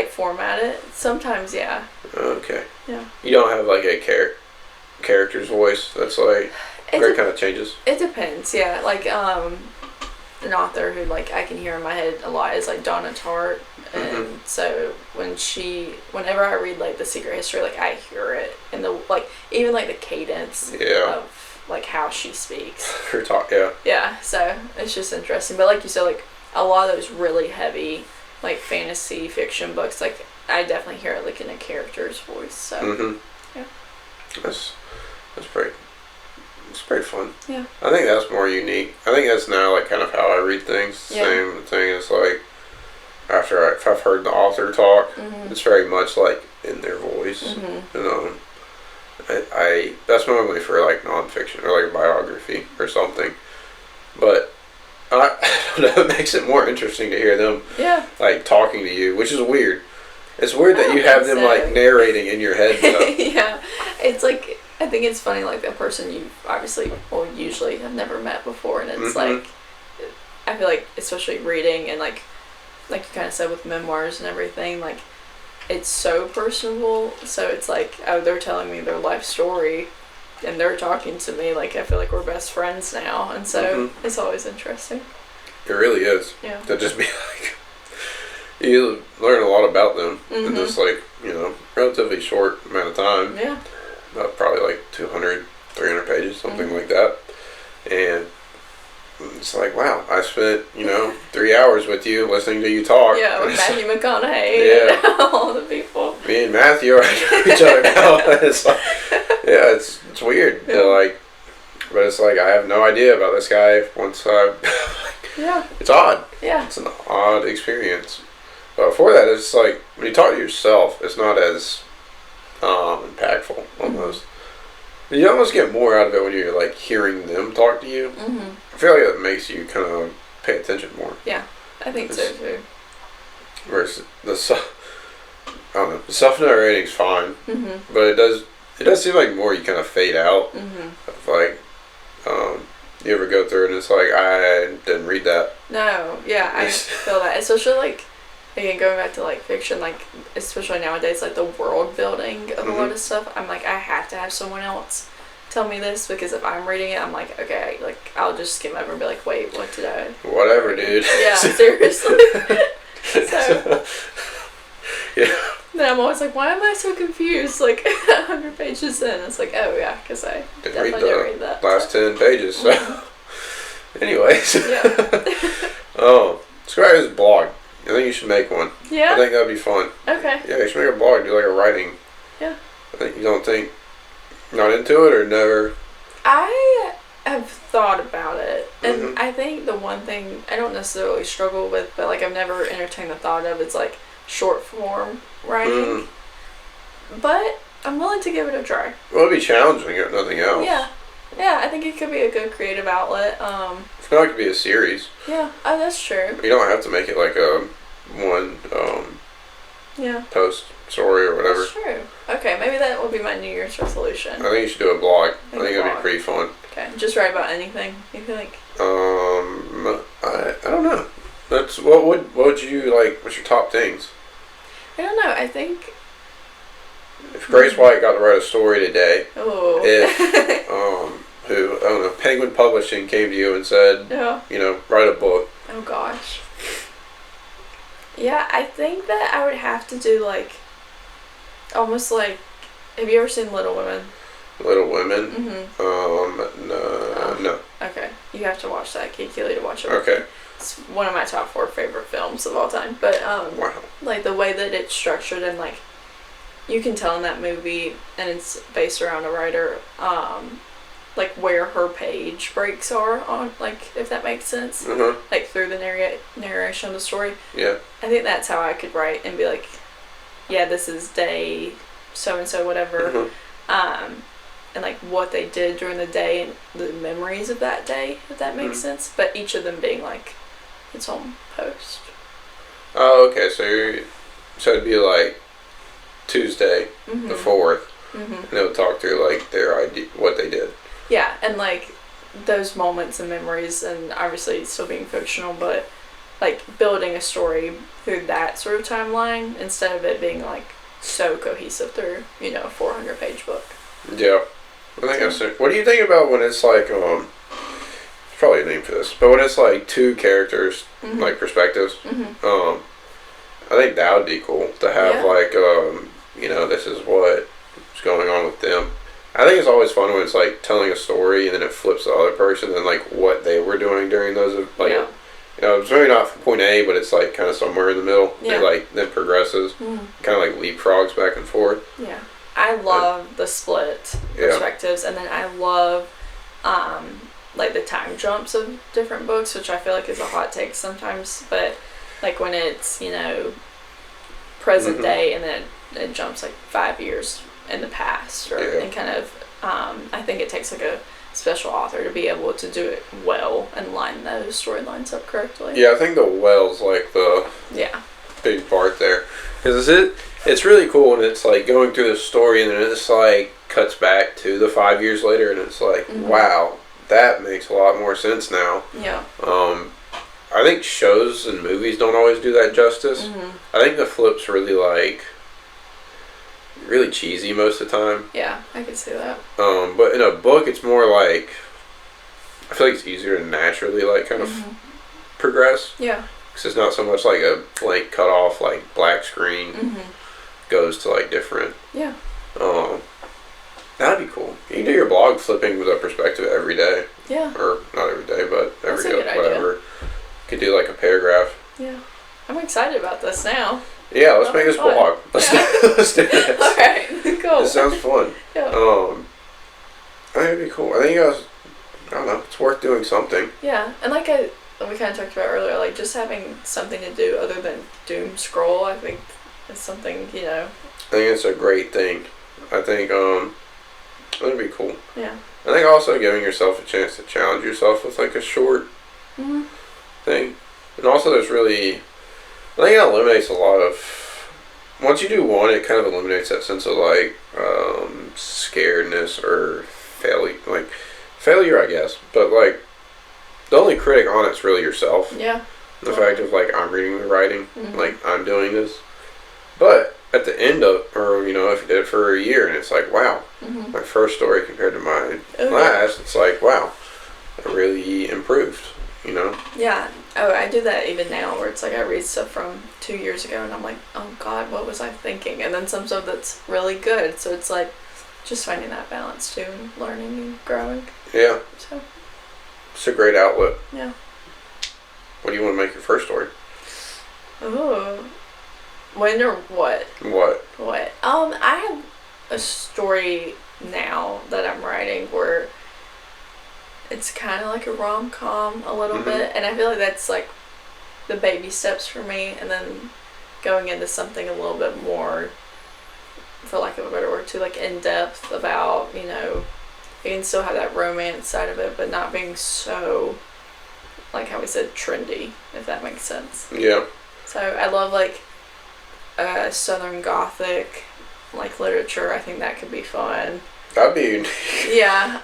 format it. Sometimes, yeah. Okay. Yeah. You don't have like a character's voice that's like where it kind of changes. It depends, yeah. Like an author who like I can hear in my head a lot is like Donna Tartt, and so whenever I read like The Secret History, like I hear it, and the like even like the cadence of like how she speaks. Her talk, yeah. Yeah, so it's just interesting. But like you said, like a lot of those really heavy like fantasy fiction books, like I definitely hear it like in a character's voice. So yeah, that's pretty. It's pretty fun. Yeah, I think that's more unique. I think that's now like kind of how I read things. Same thing as like if I've heard the author talk, it's very much like in their voice. I that's normally for like nonfiction or like a biography or something, but. I don't know, it makes it more interesting to hear them like talking to you, which is weird. It's weird that you have them like narrating in your head. Yeah, it's like I think it's funny like a person you obviously usually have never met before, and it's like I feel like especially reading and like you kind of said with memoirs and everything, like it's so personable. So it's like they're telling me their life story. And they're talking to me like I feel like we're best friends now, and so it's always interesting. It really is. Yeah. To just be like, you learn a lot about them in just like relatively short amount of time. Yeah. Probably like 200, 300 pages, something like that, and it's like wow, I spent 3 hours with you listening to you talk. Yeah, with Matthew McConaughey. Yeah. And all the people. Me and Matthew are each other now. It's like, yeah, it's weird. Yeah. Like, but it's like I have no idea about this guy once yeah. It's odd. Yeah. It's an odd experience. But before that, it's like when you talk to yourself, it's not as impactful almost. You almost get more out of it when you're like hearing them talk to you. I feel like it makes you kind of pay attention more. Yeah, I think so too. Whereas the self narrating's fine, but it does seem like more you kind of fade out. Of like, you ever go through it and it's like I didn't read that. No, yeah, I feel that, especially like again going back to like fiction, like especially nowadays, like the world building of a lot of stuff. I'm like I have to have someone else tell me this, because if I'm reading it, I'm like okay, like I'll just skim over and be like, wait, what did I? Whatever, dude. Yeah, seriously. So. Yeah. Then I'm always like, why am I so confused? Like 100 pages in, it's like, oh yeah, because I definitely didn't read that last 10 pages. So, anyways, subscribe to his blog. I think you should make one. Yeah. I think that'd be fun. Okay. Yeah, you should make a blog. Do like a writing. Yeah. I think you don't think not into it or never. I have thought about it, and I think the one thing I don't necessarily struggle with, but like I've never entertained the thought of, it's like short form writing. But I'm willing to give it a try. Well, it'd be challenging if nothing else. Yeah. Yeah, I think it could be a good creative outlet. If not, it could be a series. Yeah, that's true. You don't have to make it like a one post story or whatever. That's true. Okay, maybe that will be my New Year's resolution. I think you should do a blog. I think it'd be pretty fun. Okay, just write about anything, you think? I don't know. What would you like? What's your top things? I don't know. I think if Grace White got to write a story today, oh, if who I don't know, Penguin Publishing came to you and said, yeah, write a book. Oh gosh. Yeah, I think that I would have to do like, almost like, have you ever seen Little Women? Little Women? Mm-hmm. No. Okay, you have to watch that. Kid Keely to watch it. Okay. It's one of my top 4 favorite films of all time. But wow. like the way that it's structured and like, you can tell in that movie, and it's based around a writer, like where her page breaks are on, like, if that makes sense. Uh-huh. Like through the narration of the story. Yeah. I think that's how I could write and be like, yeah, this is day so and so whatever. Uh-huh. And like what they did during the day and the memories of that day, if that makes sense. But each of them being like its own post. Oh, okay. So it'd be like Tuesday, the 4th, and they would talk through like their idea, what they did. Yeah, and like those moments and memories, and obviously still being fictional, but like building a story through that sort of timeline instead of it being like so cohesive through, a 400-page book. Yeah. I think that's it. What do you think about when it's like, there's probably a name for this, but when it's like 2 characters, like perspectives, I think that would be cool to have like, this is what's going on with them. I think it's always fun when it's like telling a story and then it flips the other person and like what they were doing during those, like, it's really not from point A, but it's like kind of somewhere in the middle. Yeah. It like then progresses, kind of like leapfrogs back and forth. Yeah. I love the split perspectives, and then I love like the time jumps of different books, which I feel like is a hot take sometimes, but like when it's, present day and then it jumps like 5 years in the past, and kind of I think it takes like a special author to be able to do it well and line those storylines up correctly. Yeah, I think the well's like the big part there, because it's really cool when it's like going through the story and then it's like cuts back to the 5 years later and it's like, wow, that makes a lot more sense now. Yeah. I think shows and movies don't always do that justice. I think the flip's really cheesy most of the time. Yeah, I could see that. But in a book, it's more like, I feel like it's easier to naturally like kind of progress. Yeah. Because it's not so much like a blank cut off like black screen goes to like different. Yeah. That'd be cool. You can do your blog flipping with a perspective every day. Yeah. Or not every day, but every day, whatever. You could do like a paragraph. Yeah. I'm excited about this now. Yeah, let's make this blog. Let's do this. Alright, cool. This sounds fun. Yeah. I think it'd be cool. I think I don't know, it's worth doing something. Yeah, and like we kind of talked about earlier, like just having something to do other than doom scroll, I think is something, I think it's a great thing. I think that'd be cool. Yeah. I think also giving yourself a chance to challenge yourself with like a short thing. And also I think it eliminates a lot of, once you do one, it kind of eliminates that sense of like scaredness or failure, I guess. But like the only critic on it's really yourself. Yeah. The fact of like, I'm reading the writing, like I'm doing this. But at the end of, or if you did it for a year and it's like, wow, my first story compared to my last, it's like, wow, I really improved, Yeah. Oh, I do that even now where it's like I read stuff from 2 years ago and I'm like, oh God, what was I thinking? And then some stuff that's really good. So it's like just finding that balance too and learning and growing. Yeah. So. It's a great outlet. Yeah. What do you want to make your first story? Oh. When or what? What? I have a story now that I'm writing where it's kind of like a rom-com a little bit, and I feel like that's like the baby steps for me, and then going into something a little bit more, for lack of a better word, too, like in-depth about, you can still have that romance side of it, but not being so, like how we said, trendy, if that makes sense. Yeah. So I love like Southern Gothic like literature. I think that could be fun. That'd be unique. Yeah.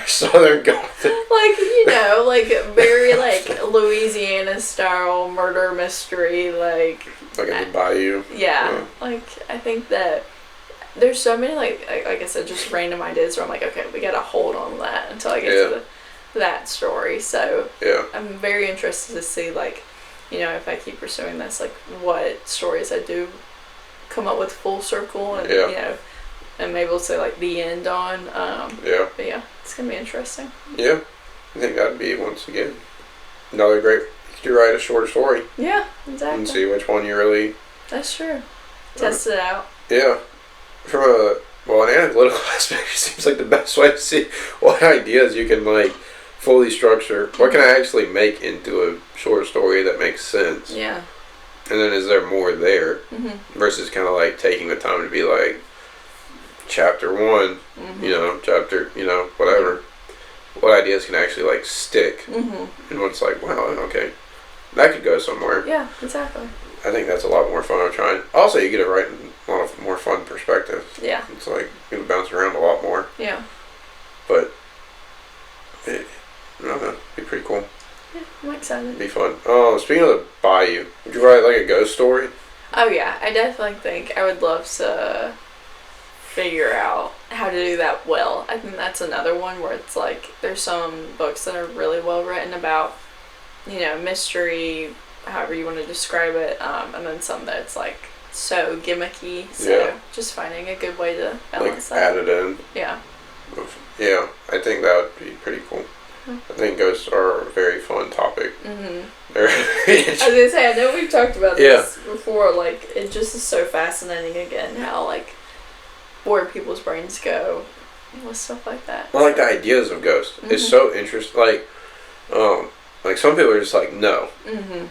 Southern Gothic. Like, like very like Louisiana Witness style murder mystery, like in the Bayou. Yeah, like I think that there's so many like I said, just random ideas where I'm like, okay, we gotta hold on to that until I get to that story. So I'm very interested to see, like, you know, if I keep pursuing this, like what stories I do come up with full circle, and you know, I'm able to say like the end on. But yeah, it's gonna be interesting. Yeah, I think that'd be, once again, another great. You write a short story. Yeah, exactly. And see which one you really. That's true. Test it out. Yeah, from an analytical aspect, it seems like the best way to see what ideas you can like fully structure. What can I actually make into a short story that makes sense? Yeah. And then is there more there? Versus kind of like taking the time to be like, chapter 1, you know, chapter, you know, whatever. What ideas can actually like stick? And what's like, wow, okay, that could go somewhere. Yeah, exactly. I think that's a lot more fun of trying. Also, you get to write in a lot of more fun perspectives. Yeah. It's like you can bounce around a lot more. Yeah. But I don't know, it'd be pretty cool. Yeah, I'm excited. It'd be fun. Oh, speaking of the Bayou, would you write like a ghost story? Oh yeah, I definitely think I would love to figure out how to do that well. I think that's another one where it's like there's some books that are really well written about, you know, mystery, however you want to describe it, and then some that's like so gimmicky. So just finding a good way to balance like that. add it in. Yeah. Yeah, I think that would be pretty cool. I think ghosts are a very fun topic. I was gonna say, I know we've talked about this before. Like, it just is so fascinating again how like where people's brains go with stuff like that. Well, like the ideas of ghosts is so interesting. Like some people are just like, no,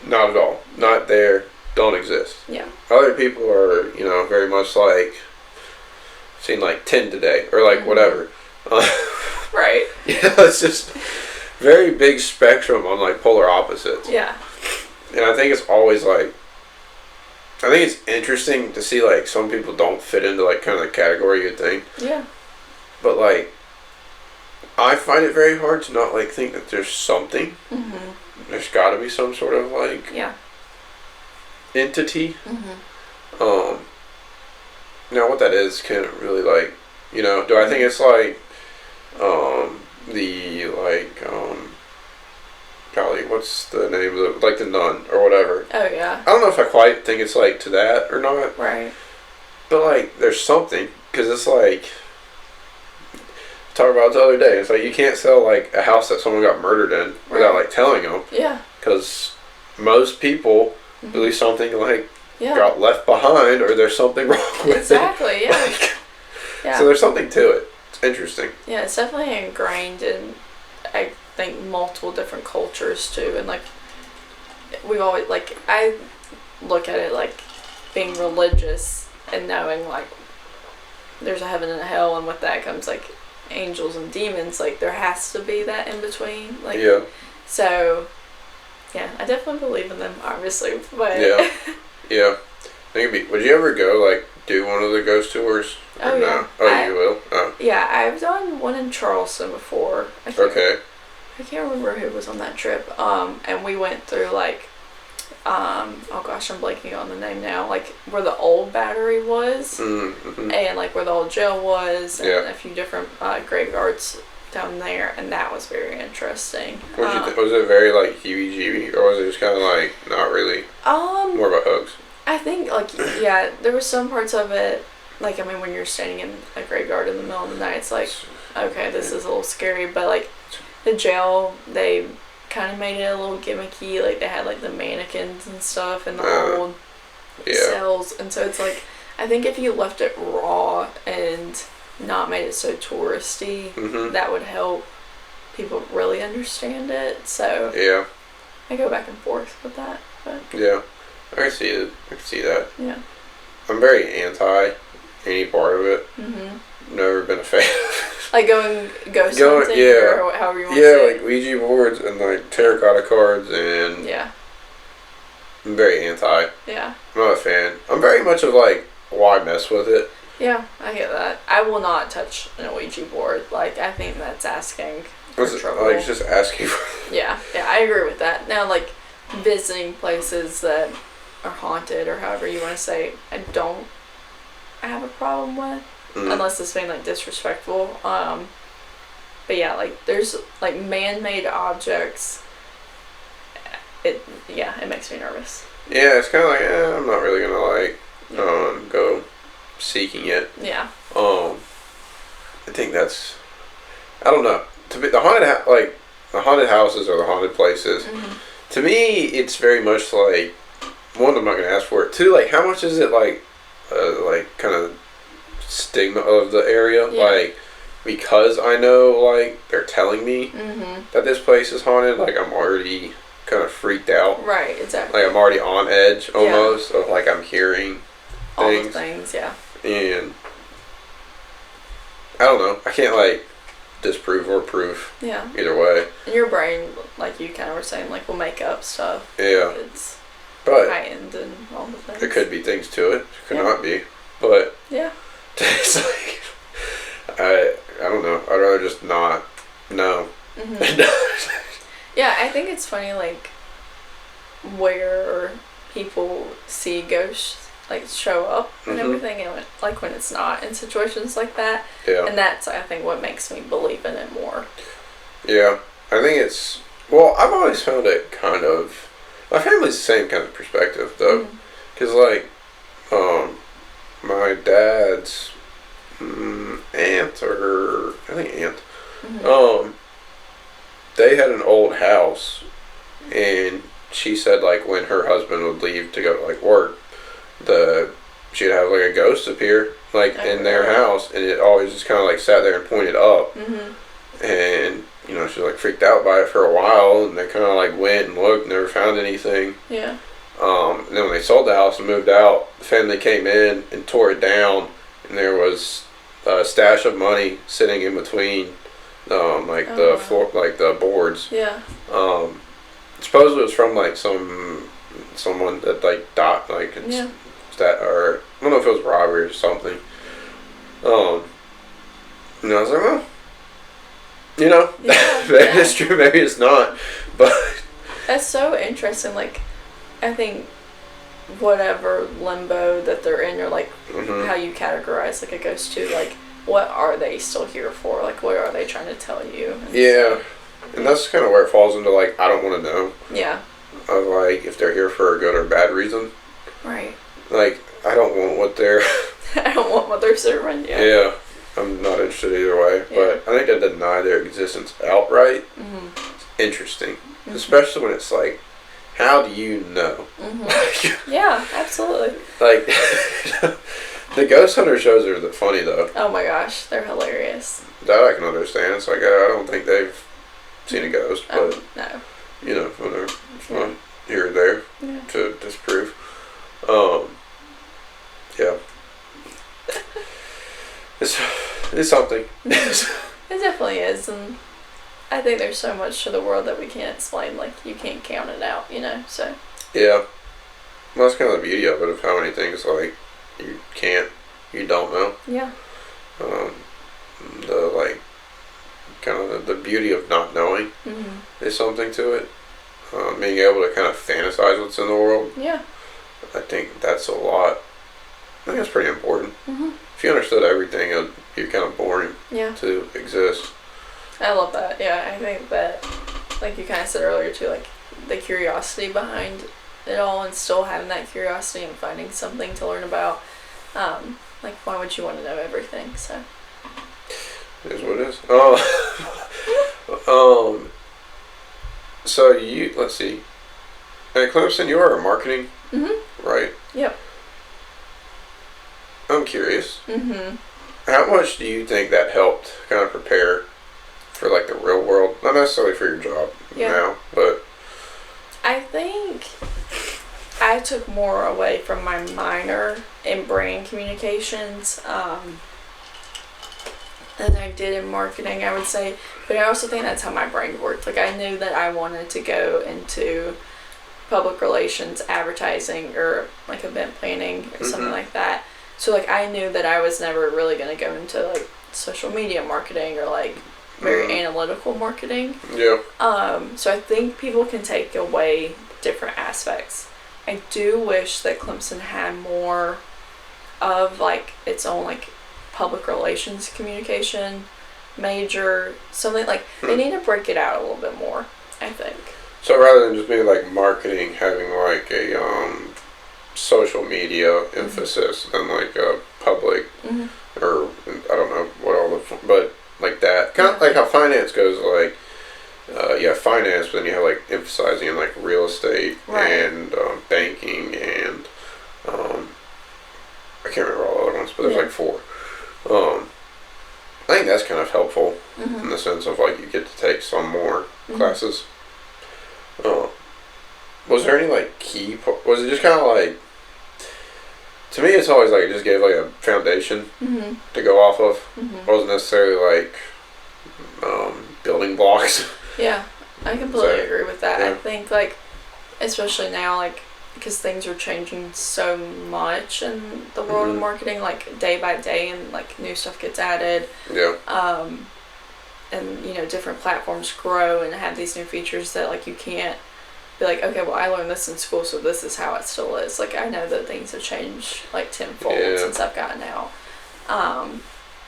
not at all, not there, don't exist. Yeah. Other people are, you know, very much like seen like 10 today or like whatever. Right. Yeah, it's just very big spectrum on like polar opposites. Yeah. And I think it's always like, I think it's interesting to see like some people don't fit into like kind of the category you'd think. Yeah. But like, I find it very hard to not like think that there's something. There's got to be some sort of like entity. Now what that is can't really like, you know, do I think it's like the like golly, what's the name of the, like the Nun or whatever. Oh yeah. I don't know if I quite think it's like to that or not. Right. But like there's something, because it's like talked about it the other day. It's like you can't sell like a house that someone got murdered in without like telling them. Yeah. Because most people believe something like got left behind or there's something wrong with exactly, it. Yeah. Like, yeah. So there's something to it. It's interesting. Yeah, it's definitely ingrained in, I think, multiple different cultures too. And like we've always, like, I look at it like being religious and knowing like there's a heaven and a hell, and with that comes like angels and demons. Like there has to be that in between. Like so yeah, I definitely believe in them, obviously. But yeah. I think it'd be, would you ever go like do one of the ghost tours? Oh yeah. No? Oh, you will? Oh. Yeah, I've done one in Charleston before. I can't remember who was on that trip. And we went through like oh gosh, I'm blanking on the name now. Like where the old battery was, and like where the old jail was, and a few different graveyards down there, and that was very interesting. What did you was it very like heebie-jeebie, or was it just kind of like not really? More about hugs. I think like there was some parts of it. Like, I mean, when you're standing in a graveyard in the middle of the night, it's like, okay, this is a little scary. But like the jail, they kind of made it a little gimmicky. Like they had like the mannequins and stuff in the old cells, and so it's like, I think if you left it raw and not made it so touristy, that would help people really understand it. So I go back and forth with that. But I can see it. I can see that. Yeah. I'm very anti any part of it. Never been a fan. Like going ghost hunting, or however you want to say Yeah, it. like Ouija boards and like terracotta cards, and I'm very anti. Yeah. I'm not a fan. I'm very much of like, why mess with it? Yeah, I get that. I will not touch an Ouija board. Like, I think that's asking for trouble. Like, just asking for Yeah, I agree with that. Now, like, visiting places that are haunted or however you want to say, I don't have a problem with, unless it's being like disrespectful. But yeah, like there's like man-made objects. It makes me nervous. Yeah, it's kind of like I'm not really gonna like go seeking it. Yeah. I think that's, I don't know, to be the haunted houses or the haunted places. To me, it's very much like, one, I'm not gonna ask for it. Two, like how much is it like kind of stigma of the area, like because I know like they're telling me that this place is haunted, like I'm already kind of freaked out. Right, exactly. Like I'm already on edge almost of like I'm hearing all the things, and I don't know, I can't like disprove or prove either way. And your brain, like you kind of were saying, like will make up stuff. Yeah, it's but heightened and all the things. There could be things to it, could not be, but it's like I don't know, I'd rather just not know. Yeah, I think it's funny like where people see ghosts like show up and everything, and like when it's not in situations like that. Yeah. And that's, I think, what makes me believe in it more. Yeah, I think it's, well, I've always found it kind of, my family's the same kind of perspective though, because like my dad's aunt, or I think aunt, they had an old house, and she said like when her husband would leave to go to like work, she'd have like a ghost appear like in their house, and it always just kind of like sat there and pointed up, and you know she was like freaked out by it for a while, and they kind of like went and looked, never found anything. Yeah. And then when they sold the house and moved out, the family came in and tore it down, and there was a stash of money sitting in between the floor, like the boards. Yeah. Supposedly it was from like someone that like died, like that, or I don't know if it was robbery or something. And I was like, well, you know, maybe it's true, maybe it's not, but that's so interesting. Like, I think whatever limbo that they're in, or like how you categorize like a ghost too, like what are they still here for? Like, what are they trying to tell you? And that's kind of where it falls into like, I don't want to know. Yeah. Of like if they're here for a good or bad reason. Right. Like, I don't want what they're I don't want what they're serving. Yeah. I'm not interested either way, but I think to deny their existence outright is interesting, especially when it's like, how do you know? Yeah, absolutely. Like, the ghost hunter shows are funny though. Oh my gosh, they're hilarious. That I can understand. It's like, I don't think they've seen a ghost, but no. You know, when they're here or there to disprove. Yeah. It's something. It definitely is, and I think there's so much to the world that we can't explain. Like, you can't count it out, you know. So. Yeah. Well, that's kind of the beauty of it, of how many things like you don't know. Yeah. The like, kind of the beauty of not knowing is something to it. Being able to kind of fantasize what's in the world. Yeah. I think that's a lot. I think that's pretty important. If you understood everything, it would be kind of boring to exist. I love that. Yeah, I think that, like you kind of said earlier too, like the curiosity behind it all, and still having that curiosity and finding something to learn about. Like, why would you want to know everything? So. It is what it is. So let's see. At Clemson, you are marketing, right? Yep. I'm curious. How much do you think that helped kind of prepare for like the real world? Not necessarily for your job now, but I think I took more away from my minor in brand communications than I did in marketing, I would say. But I also think that's how my brain worked. Like, I knew that I wanted to go into public relations, advertising, or like event planning or something like that. So like, I knew that I was never really going to go into like social media marketing or like very analytical marketing. Yeah. So I think people can take away different aspects. I do wish that Clemson had more of like its own like public relations communication major, something like they need to break it out a little bit more, I think. So rather than just being like marketing, having like a social media emphasis than like a public or I don't know what all the but like that kind of like how finance goes like finance, but then you have like emphasizing in like real estate and banking and I can't remember all the other ones, but there's like 4. I think that's kind of helpful in the sense of like you get to take some more classes. Was there any like key? Was it just kind of like? To me, it's always like it just gave like a foundation to go off of. It wasn't necessarily like building blocks. Yeah, I completely agree with that. I think like, especially now, like because things are changing so much in the world of marketing, like day by day, and like new stuff gets added. Yeah. And you know, different platforms grow and have these new features that like you can't be like, okay, well I learned this in school, so this is how it still is. Like I know that things have changed like tenfold since I've gotten out. I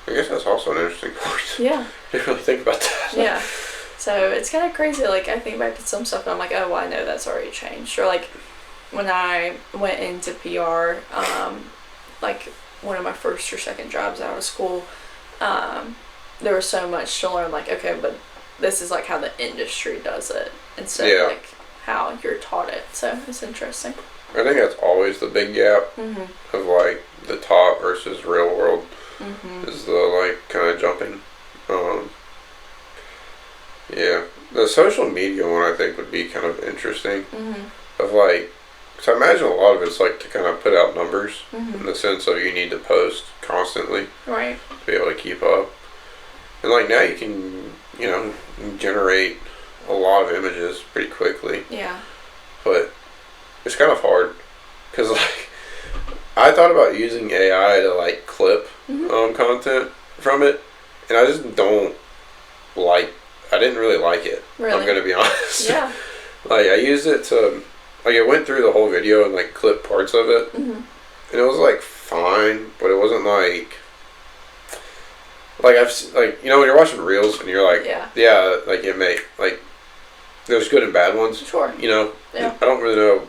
guess that's also an interesting point. Yeah. I didn't really think about that. Yeah. So it's kind of crazy. Like I think back to some stuff and I'm like, oh, well, I know that's already changed. Or like when I went into PR, like one of my first or second jobs out of school, there was so much to learn. Like, okay, but this is like how the industry does it instead of like how you're taught it. So it's interesting. I think that's always the big gap of like the taught versus real world is the like kind of jumping. The social media one I think would be kind of interesting. Of like, so I imagine a lot of it's like to kind of put out numbers in the sense of you need to post constantly to be able to keep up. And like now you can, you know, generate a lot of images pretty quickly. Yeah. But it's kind of hard because like I thought about using AI to like clip content from it, and I just don't like. I didn't really like it. Really? I'm gonna be honest. Yeah. Like I used it to, like I went through the whole video and like clipped parts of it, and it was like fine, but it wasn't like like you know when you're watching reels and you're like like it may like there's good and bad ones. Sure. You know. Yeah. I don't really know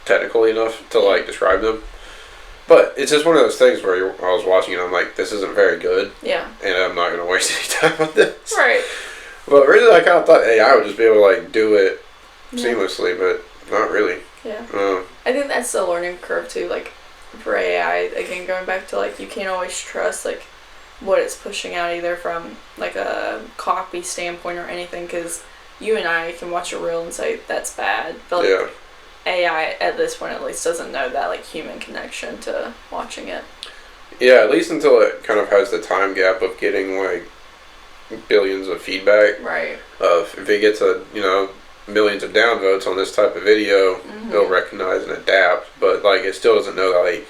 technically enough to like describe them. But it's just one of those things where I was watching it and I'm like, this isn't very good. Yeah. And I'm not going to waste any time on this. Right. But really, I kind of thought AI would just be able to like do it seamlessly, but not really. Yeah. I think that's the learning curve too. Like for AI, again, going back to like you can't always trust like what it's pushing out either from like a copy standpoint or anything, because you and I can watch a reel and say that's bad, but like, AI at this point at least doesn't know that like human connection to watching it. Yeah, at least until it kind of has the time gap of getting like billions of feedback. Right. If it gets millions of downvotes on this type of video, it'll recognize and adapt. But like it still doesn't know that like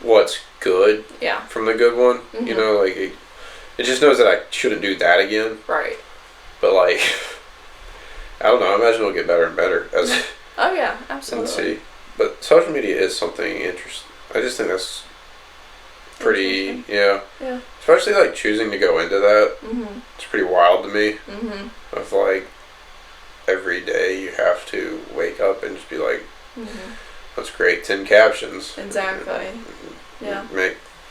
what's good. Yeah. From the good one, you know, like it just knows that I shouldn't do that again. Right. But like I don't know. I imagine it'll get better and better as. Oh yeah, absolutely. Let's see. But social media is something interesting. I just think that's pretty, yeah. Especially like choosing to go into that. It's pretty wild to me. Of like every day you have to wake up and just be like, let's create 10 captions. Exactly. Yeah.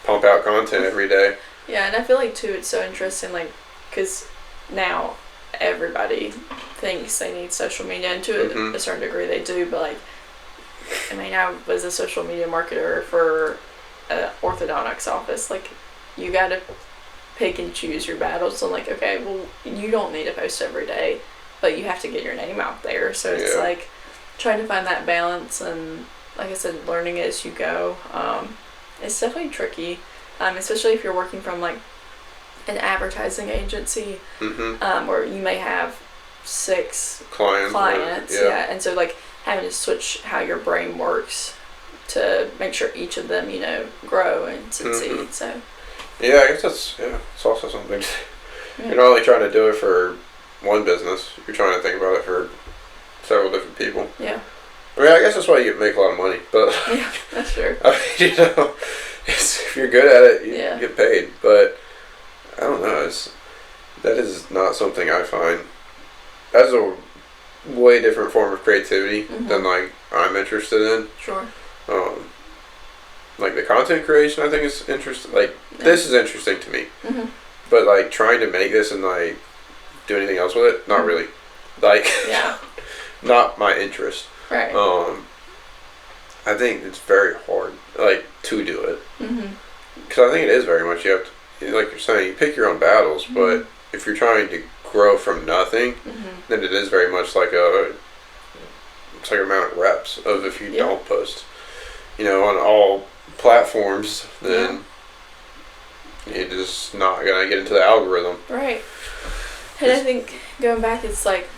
Pump out content every day. Yeah, and I feel like too it's so interesting, like, because now everybody thinks they need social media, and to a certain degree they do, but like I mean I was a social media marketer for an orthodontics office. Like you gotta pick and choose your battles. So like, okay, well you don't need to post every day, but you have to get your name out there, so it's like trying to find that balance, and like I said, learning as you go. It's definitely tricky, especially if you're working from like an advertising agency, where you may have 6 clients, and so like having to switch how your brain works to make sure each of them, you know, grow and succeed. So yeah, I guess it's also something. You're not only trying to do it for one business, you're trying to think about it for several different people. Yeah. I mean, I guess that's why you make a lot of money. But yeah, that's true. I mean, you know, if you're good at it, you get paid. But I don't know. That is not something I find. That's a way different form of creativity than like I'm interested in. Sure. Like the content creation, I think is interesting. Like this is interesting to me. But like trying to make this and like do anything else with it, not really. Like, not my interest. Right. I think it's very hard, like, to do it. Because I think it is very much, you have to, like you're saying, you pick your own battles, but if you're trying to grow from nothing, then it is very much like it's like amount of reps of if you don't post, you know, on all platforms, then you're just not going to get into the algorithm. Right. And I think, going back, it's like,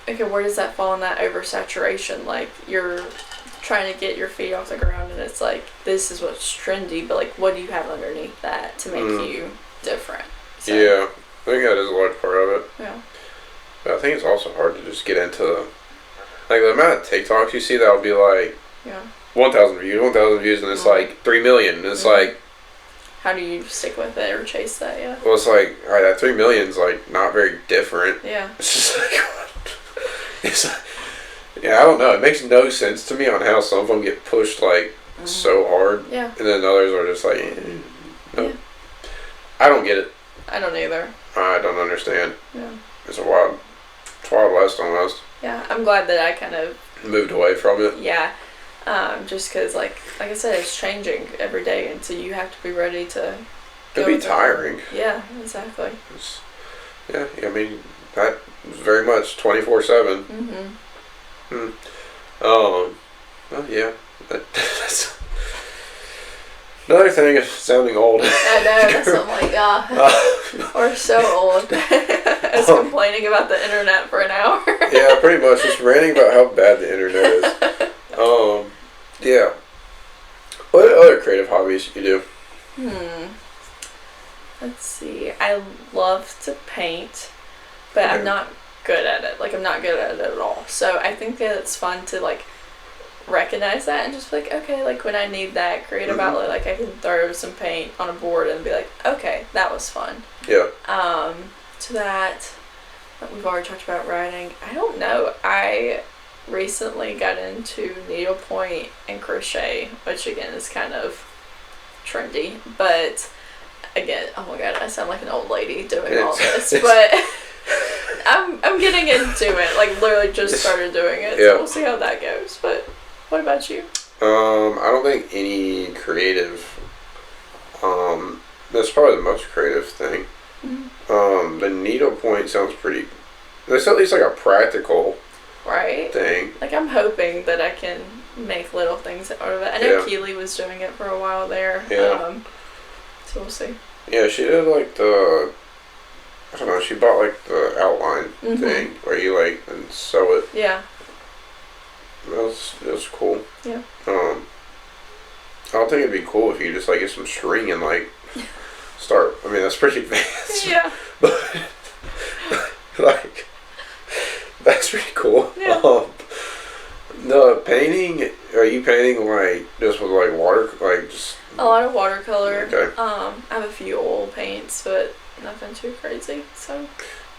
okay, where does that fall in that oversaturation? Like, you're trying to get your feet off the ground, and it's like, this is what's trendy, but like, what do you have underneath that to make you different? So, yeah, I think that is a large part of it. Yeah. But I think it's also hard to just get into, like, the amount of TikToks you see that'll be like, 1,000 views, and it's like 3 million, and it's like, how do you stick with it or chase that? Yeah. Well, it's like, alright, that 3 million's like not very different. Yeah. It's just like, it's like, I don't know. It makes no sense to me on how some of them get pushed like so hard. Yeah. And then others are just like, nope. I don't get it. I don't either. I don't understand. Yeah. It's Wild West almost. Yeah, I'm glad that I kind of moved away from it. Yeah. Just because, like I said, it's changing every day, and so you have to be ready to. It'd be tiring. Yeah, exactly. I mean, that was very much 24/7. Well, yeah. That's another thing is sounding old. I know, that's what I'm like, we're so old. I was complaining about the internet for an hour. Yeah, pretty much. Just ranting about how bad the internet is. Yeah. What other creative hobbies you do? Let's see. I love to paint, but I'm not good at it. Like, I'm not good at it at all. So I think that it's fun to, like, recognize that and just be like, okay, like, when I need that creative outlet, like, I can throw some paint on a board and be like, okay, that was fun. Yeah. To that, we've already talked about writing. I don't know. I recently got into needlepoint and crochet, which again is kind of trendy, but again, oh my god, I sound like an old lady doing all this, but I'm getting into it. Like, literally just started doing it, so we'll see how that goes. But what about you? I don't think any creative. That's probably the most creative thing. The needlepoint sounds pretty. That's at least like a practical thing. Like, I'm hoping that I can make little things out of it. I know Keely was doing it for a while there. So we'll see. Yeah, she did like I don't know, she bought like the outline thing where you like and sew it. Yeah. That was cool. Yeah. I don't think it'd be cool if you just like get some string and like start. I mean, that's pretty advanced. Yeah. But like, that's pretty cool. Yeah. The painting, are you painting like just with like water, like just a lot of watercolor. Okay. I have a few oil paints, but nothing too crazy. So.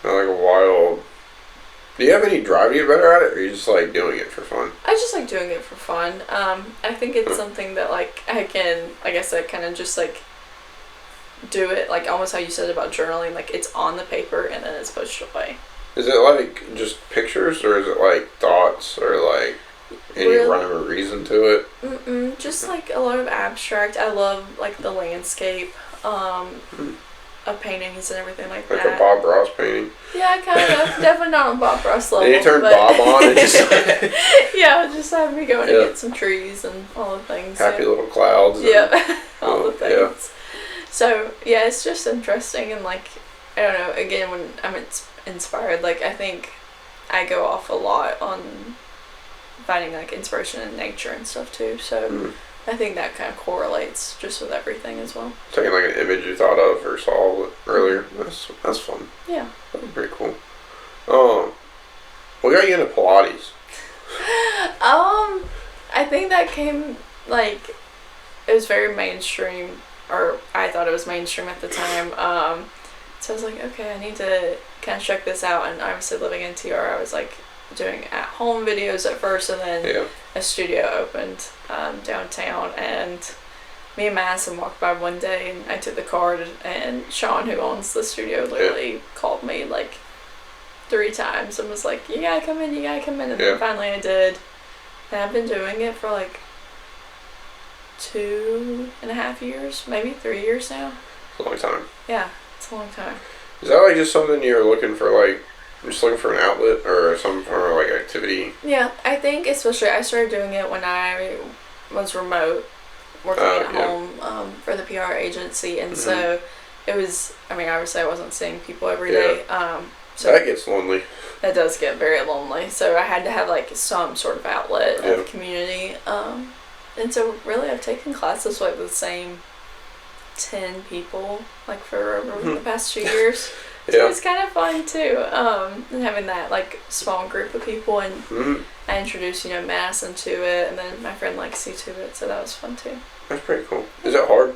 Not like a wild. Do you have any drive to get better at it, or are you just like doing it for fun? I just like doing it for fun. I think it's something that like I can, like I said, kind of just like do it like almost how you said about journaling. Like, it's on the paper and then it's pushed away. Is it like just pictures, or is it like thoughts, or like any rhyme or reason to it? Just like a lot of abstract. I love like the landscape of paintings and everything like that. Like a Bob Ross painting. Yeah, kind of. Definitely not on Bob Ross level. And you turn Bob on and just like yeah, just have me go and get some trees and all the things. Happy little clouds. Yeah, all the things. Yeah. So yeah, it's just interesting, and like, I don't know. Again, when I'm inspired, like, I think I go off a lot on finding like inspiration in nature and stuff too. So I think that kind of correlates just with everything as well. Taking like an image you thought of or saw earlier. That's fun. Yeah. That'd be pretty cool. What got you into Pilates? I think that came, like, it was very mainstream, or I thought it was mainstream at the time. So I was like, okay, I need to kind of check this out. And obviously living in TR, I was like doing at-home videos at first, and then a studio opened downtown, and me and Madison walked by one day, and I took the card, and Sean, who owns the studio, literally called me like 3 times and was like, you gotta come in, and then finally I did. And I've been doing it for like 2.5 years, maybe 3 years now. It's a long time. Yeah, it's a long time. Is that like just something you're looking for, like, just looking for an outlet or some form of like activity? Yeah, I think especially I started doing it when I was remote, working at home for the PR agency, and so it was, I mean, obviously I wasn't seeing people every day. So that gets lonely. That does get very lonely. So I had to have like some sort of outlet of community. And so really I've taken classes with the same 10 people like for over the past 2 years. So it's kind of fun too. And having that like small group of people, and I introduced, Madison to it, and then my friend Lexi to it, so that was fun too. That's pretty cool. Is it hard?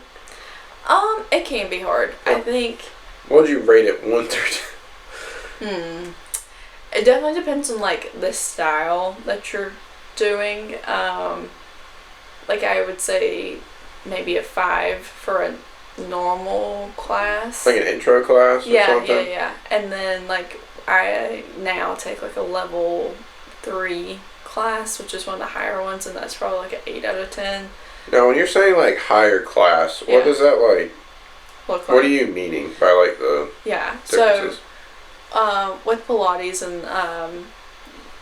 It can be hard. I think. What would you rate it 1 through 10? It definitely depends on like the style that you're doing. Like I would say maybe a 5 for a normal class. Like an intro class or something? Yeah. And then like I now take like a level 3 class, which is one of the higher ones, and that's probably like an 8 out of 10. Now when you're saying like higher class, what does that like look like? What are you meaning by like the differences? So with Pilates and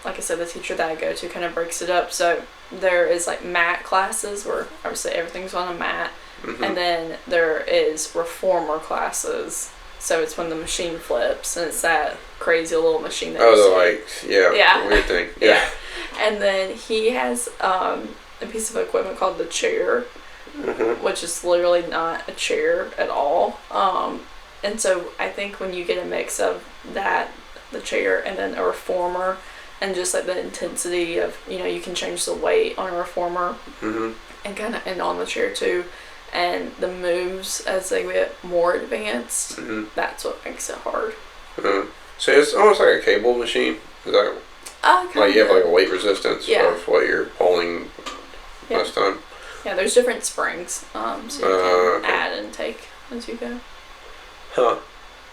like I said, the teacher that I go to kind of breaks it up. So there is like mat classes where obviously everything's on a mat, and then there is reformer classes. So it's when the machine flips, and it's that crazy little machine that the weird thing. Yeah. And then he has a piece of equipment called the chair, which is literally not a chair at all. And so I think when you get a mix of that, the chair, and then a reformer, and just like the intensity of, you can change the weight on a reformer and on the chair too, and the moves as they get more advanced, that's what makes it hard. So it's almost like a cable machine? Is that like you have like a weight resistance of what you're pulling last time? Yeah, there's different springs, so you can add and take as you go.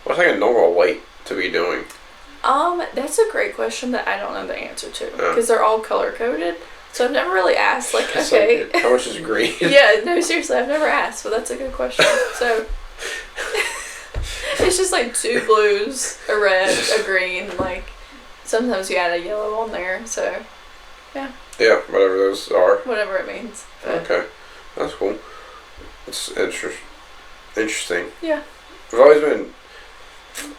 What's like a normal weight to be doing? That's a great question that I don't know the answer to, because they're all color coded. So I've never really asked, like, okay. Like, how much is green? Yeah, no, seriously, I've never asked, but that's a good question. So it's just like 2 blues, a red, a green, like sometimes you add a yellow on there, so yeah. Yeah, whatever those are. Whatever it means. But. Okay, that's cool. It's interesting. Yeah. I've always been,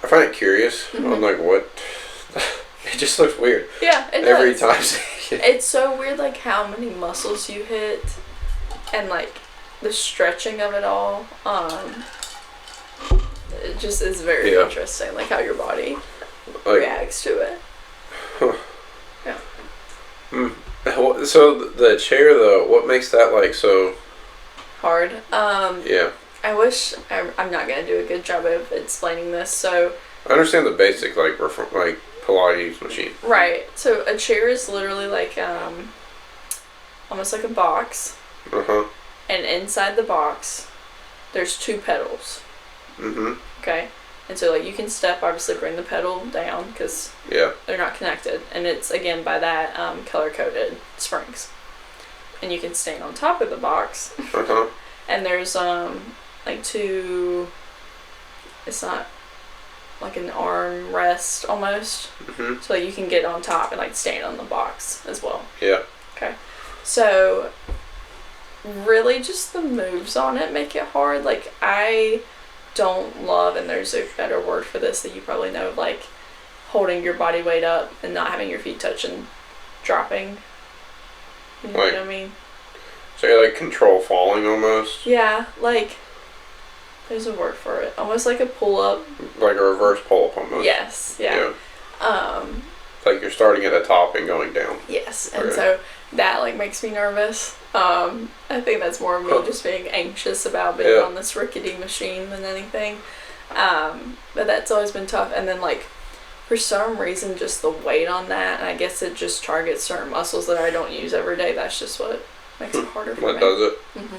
I find it curious on like what, it just looks weird. Yeah, it every does. time. It's so weird like how many muscles you hit, and like the stretching of it all. It just is very interesting, like how your body reacts to it. Huh. Yeah. So the chair though, what makes that like so hard? Yeah. I wish I'm not gonna do a good job of explaining this. So I understand the basic like Pilates machine. Right. So a chair is literally like almost like a box. And inside the box, there's 2 pedals. Okay. And so like you can step, obviously bring the pedal down because they're not connected, and it's again by that color coded springs. And you can stand on top of the box. And there's like 2. It's not like an arm rest almost. So like, you can get on top and like stand on the box as well. Yeah. Okay. So really just the moves on it make it hard. Like I don't love, and there's a better word for this that you probably know, of like holding your body weight up and not having your feet touch and dropping. You know what I mean? So you like control falling almost? Yeah, like there's a word for it. Almost like a pull-up. Like a reverse pull-up almost. Yes, yeah. Like you're starting at the top and going down. Yes, and so that like makes me nervous. I think that's more of me just being anxious about being on this rickety machine than anything. But that's always been tough. And then like for some reason, just the weight on that, and I guess it just targets certain muscles that I don't use every day. That's just what makes it harder for me. What does it? Mm-hmm.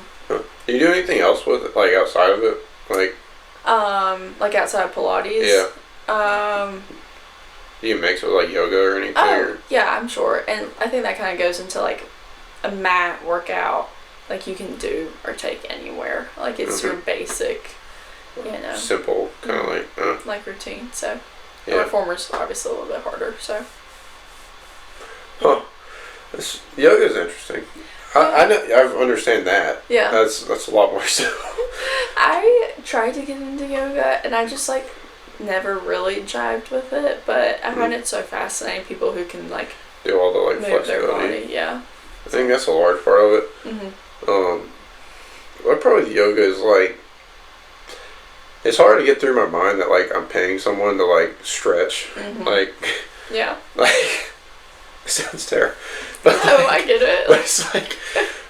Do you do anything else with it, like outside of it, like outside of Pilates? Yeah. Do you mix it with like yoga or anything? Oh, yeah, I'm sure. And I think that kind of goes into like a mat workout, like you can do or take anywhere. Like it's your basic, simple kind of like routine. So yeah. Reformer's obviously a little bit harder. So. Huh. Yoga's interesting. I know. I understand that. Yeah. That's a lot more so. I tried to get into yoga, and I just like never really jived with it. But I find it so fascinating. People who can like do all the like move flexibility. their body. Yeah. I think that's a large part of it. What part of yoga is like? It's hard to get through my mind that like I'm paying someone to like stretch, like. Yeah. Like. It sounds terrible. But oh, I get it. But it's like,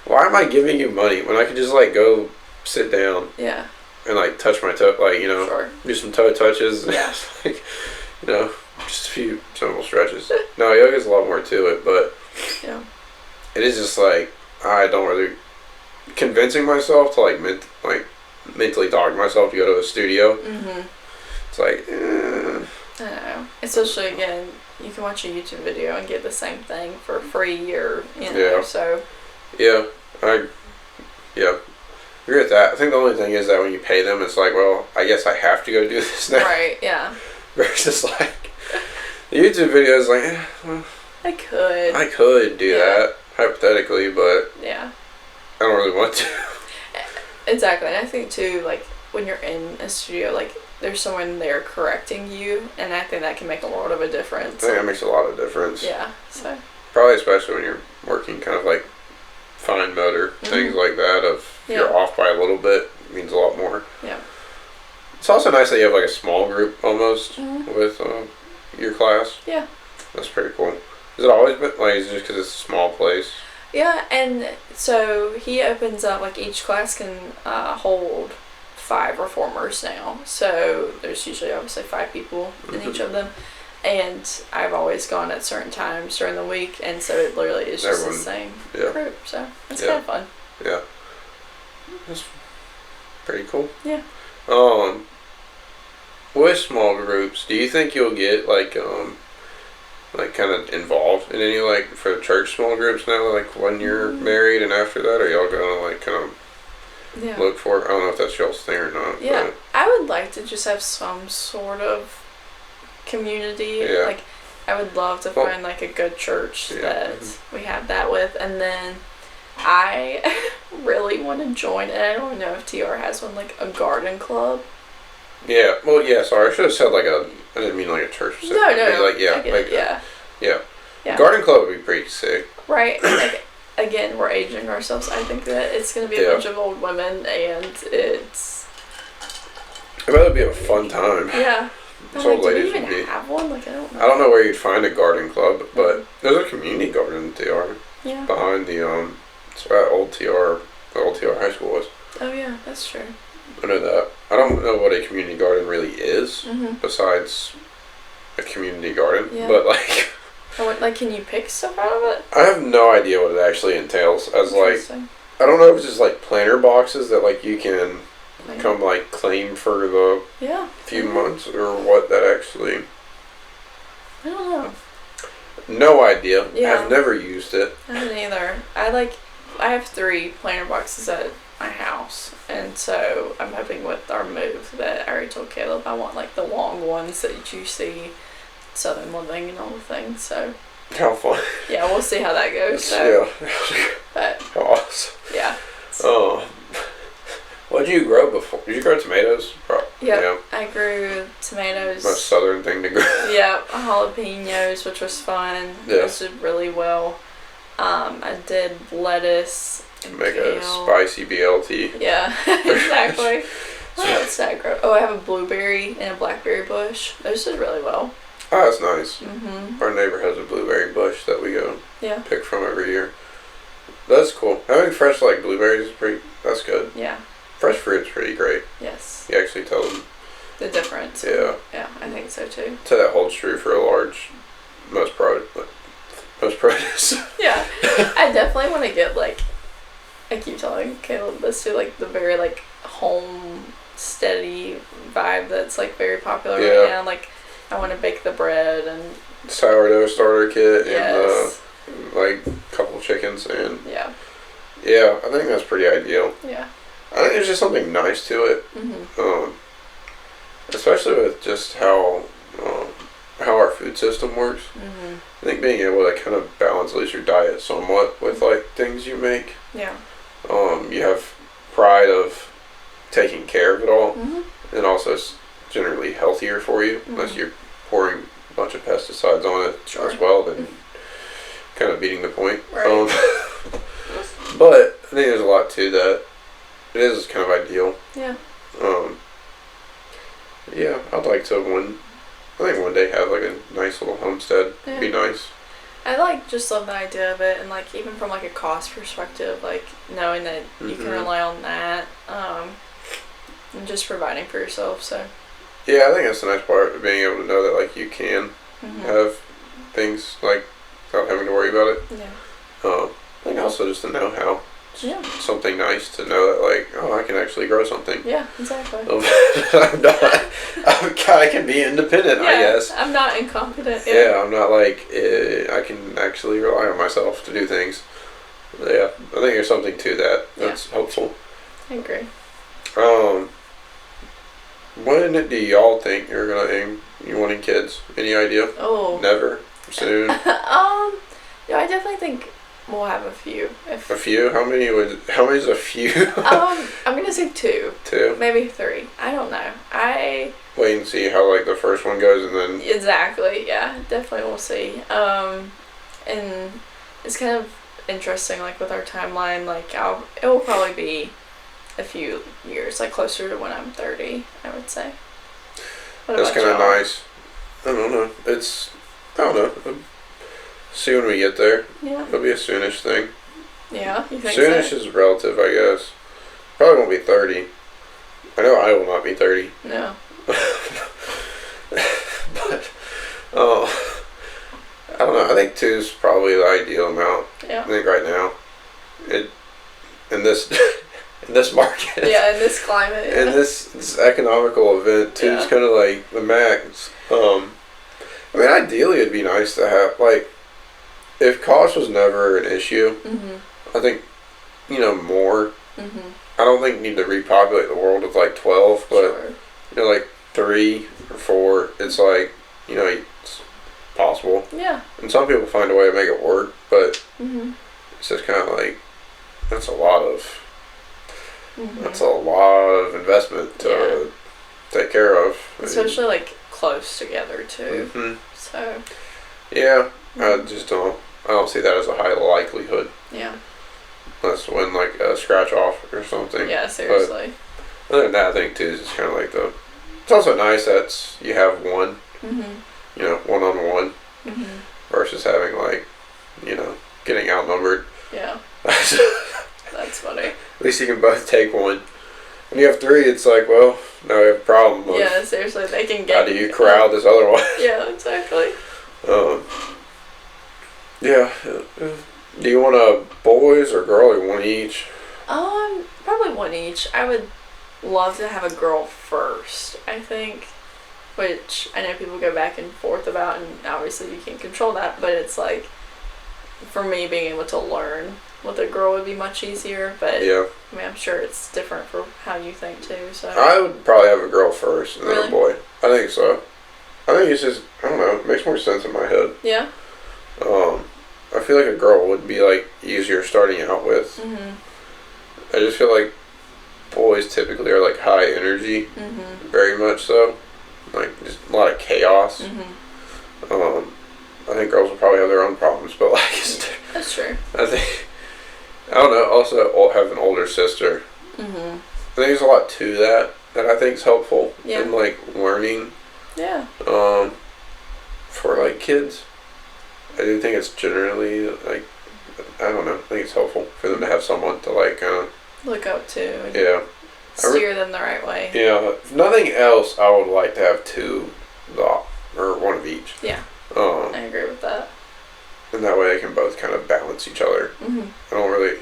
why am I giving you money when I could just like go sit down? Yeah. And like touch my toe, like do some toe touches. Yeah. Like, just a few simple stretches. No, yoga's a lot more to it, but yeah, it is just like I don't really convincing myself to like mentally talk myself to go to a studio. It's like. I know. Especially again, you can watch a YouTube video and get the same thing for free or so. Yeah, I agree with that. I think the only thing is that when you pay them, it's like, well, I guess I have to go do this now. Right. Yeah. Versus like the YouTube video is like, well, I could do that hypothetically, but yeah, I don't really want to. Exactly, and I think too, like when you're in a studio, like. There's someone there correcting you, and I think that can make a lot of a difference. I think that makes a lot of difference. Yeah, so. Probably especially when you're working kind of like fine motor, things like that, if you're off by a little bit, it means a lot more. Yeah. It's also nice that you have like a small group almost with your class. Yeah. That's pretty cool. Has it always been, like, is it just because it's a small place? Yeah, and so he opens up, like each class can hold 5 reformers now, so there's usually obviously 5 people in each of them, and I've always gone at certain times during the week, and so it literally is just the same group, so it's kind of fun. Yeah, that's pretty cool. Yeah. With small groups, do you think you'll get like kind of involved in any like for church small groups now, like when you're married and after that, or y'all gonna like kind of look for it? I don't know if that's y'all's thing or not. Yeah, but I would like to just have some sort of community. Yeah. Like, I would love to find like a good church that we have that with, and then I really want to join, and I don't know if TR has one, like a garden club. Yeah, well, yeah, sorry, I should have said like I didn't mean like a church. No. Like, yeah. Garden club would be pretty sick. Right, like, again, we're aging ourselves. I think that it's going to be a bunch of old women, and it's... I bet it'd be a fun time. Yeah. So like, do we even have one? Like, I don't know. I don't know where you'd find a garden club, but there's a community garden in TR. Yeah. Behind the, it's where old TR high school was. Oh, yeah, that's true. I know that. I don't know what a community garden really is, besides a community garden, but like... Like, can you pick stuff out of it? I have no idea what it actually entails. As like, I don't know if it's just like planter boxes that like you can come like claim for the few months, or what that actually. I don't know. No idea. Yeah. I've never used it. I haven't either. I have 3 planter boxes at my house, and so I'm hoping with our move that I already told Caleb I want like the long ones that you see Southern Living and all the things, so how fun. Yeah, we'll see how that goes. So. Yeah. But awesome. Yeah. Oh. What did you grow before? Did you grow tomatoes? Yeah. I grew tomatoes. Most southern thing to grow. Yeah, jalapenos, which was fun. Those did really well. I did lettuce. Make a spicy BLT. Yeah, exactly. What else did I grow? Oh, I have a blueberry and a blackberry bush. Those did really well. Oh, that's nice. Our neighbor has a blueberry bush that we go pick from every year. That's cool. Having fresh like blueberries is that's good. Yeah. Fresh fruit's pretty great. Yes. You actually tell them the difference. Yeah. Yeah, I think so too. So that holds true for most produce. Yeah. I definitely want to get like, I keep telling Caleb this too, like the very like home steady vibe that's like very popular right now. Like I want to bake the bread and sourdough starter kit yes. and like a couple chickens and yeah, I think that's pretty ideal. Yeah, I think there's just something nice to it, especially with just how our food system works. I think being able to kind of balance at least your diet somewhat with like things you make. Yeah. You have pride of taking care of it all, and also it's generally healthier for you unless you're pouring a bunch of pesticides on it as well. Then kind of beating the point. Right. But I think there's a lot to that. It is kind of ideal. Yeah. Yeah, I'd like to one day have like a nice little homestead. Yeah. Be nice. I just love the idea of it, and like even from like a cost perspective, like knowing that you can rely on that, and just providing for yourself. So. Yeah, I think that's the nice part of being able to know that like you can have things like without having to worry about it. Yeah. I think also just the know-how. Yeah. Something nice to know that like, I can actually grow something. Yeah, exactly. I can be independent, I guess. I'm not incompetent. Yeah, I'm not like, I can actually rely on myself to do things. Yeah, I think there's something to that. That's hopeful. I agree. When do y'all think you're going to aim you wanting kids? Any idea? Oh. Never? Soon? Yeah, I definitely think we'll have a few. A few? How many is a few? I'm gonna say 2. 2? Maybe 3. I don't know. Wait and see how like the first one goes and then... Exactly, yeah. Definitely we'll see. And it's kind of interesting, like with our timeline, like it will probably be a few years, like closer to when I'm 30, I would say. That's kind of nice. I don't know. I don't know. See when we get there. Yeah. It'll be a soonish thing. Yeah, you think soonish so? is relative, I guess. Probably won't be 30. I know I will not be 30. No. But, I don't know. I think 2 is probably the ideal amount. Yeah. I think right now, in this market. Yeah, in this climate. Yeah. In this economical event, 2 is kind of like the max. I mean, ideally, it'd be nice to have like. If cost was never an issue, I think, more. I don't think you need to repopulate the world with like 12, but like 3 or 4, it's like, it's possible. Yeah. And some people find a way to make it work, but it's just kind of like, that's a lot of investment to take care of. Especially like close together too. So. Yeah, I don't see that as a high likelihood. Yeah. Unless when like a scratch off or something. Yeah, seriously. But other than that, I think too is just kind of like it's also nice that you have one, one-on-one, versus having like, getting outnumbered. Yeah. That's funny. At least you can both take one. When you have 3, it's like, well, now we have a problem. Yeah, seriously, they can get. How do you corral this other one? Yeah, exactly. Yeah. Do you want a boys or girl or one each? Probably one each. I would love to have a girl first, I think, which I know people go back and forth about, and obviously you can't control that, but it's like, for me, being able to learn with a girl would be much easier, but yeah. I mean, I'm sure it's different for how you think too, so. I would probably have a girl first and then Really? a boy. I think so. I think it's just, I don't know, it makes more sense in my head. Yeah. I feel like a girl would be like easier starting out with. I just feel like boys typically are like high energy, very much so, like just a lot of chaos. I think girls will probably have their own problems, but like that's true. I don't know. Also, have an older sister. I think there's a lot to that I think is helpful in like learning. Yeah. For like kids. I do think it's generally like I don't know. I think it's helpful for them to have someone to like kind of look up to. And yeah. steer them the right way. Yeah. If nothing else, I would like to have two, or one of each. Yeah. I agree with that. And that way they can both kind of balance each other. Mm-hmm. I don't really.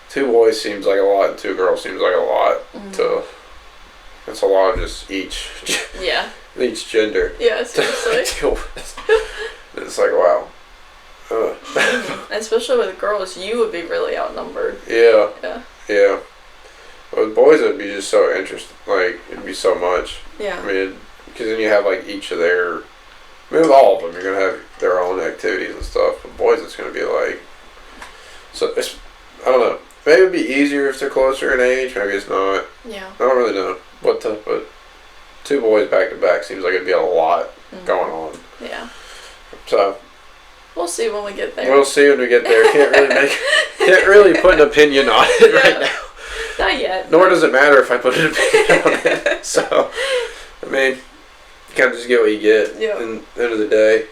2 boys seems like a lot, and 2 girls seems like a lot. Mm-hmm. It's a lot of just each. Yeah. Each gender. Yeah, seriously. It's like, wow. Especially with girls, you would be really outnumbered. Yeah. Yeah. Yeah. With boys, it'd be just so interesting. Like, it'd be so much. Yeah. I mean, because then you have like each of their. I mean, with all of them, you're gonna have their own activities and stuff. But boys, it's gonna be like. So it's. I don't know. Maybe it'd be easier if they're closer in age. Maybe it's not. Yeah. I don't really know but 2 boys back to back seems like it'd be a lot going on. Yeah. So. We'll see when we get there. We'll see when we get there. Can't really put an opinion on it right now. Not yet. Nor does it matter if I put an opinion on it. So, I mean, you kind of just get what you get. Yeah. In the end of the day,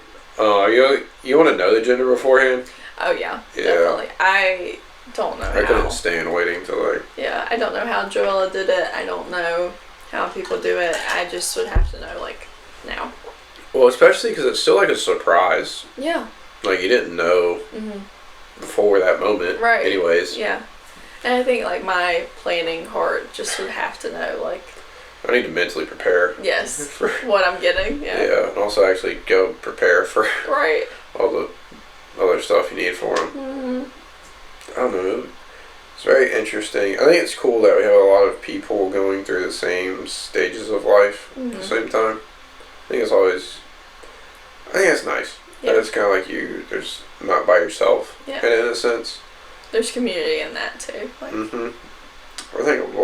you want to know the gender beforehand? Oh yeah. Definitely. I don't know. I couldn't stand waiting till like. Yeah, I don't know how Joella did it. I don't know how people do it. I just would have to know like now. Well, especially because it's still like a surprise. Yeah. Like you didn't know before that moment. Right. Anyways. Yeah. And I think like my planning part just would have to know like. I need to mentally prepare. Yes. For what I'm getting. Yeah. Yeah, and also actually go prepare for. Right. All the other stuff you need for them. Mm-hmm. I don't know. It's very interesting. I think it's cool that we have a lot of people going through the same stages of life at the same time. I think it's nice. Yeah. That it's kind of like there's not by yourself in a sense. There's community in that too. Like. I think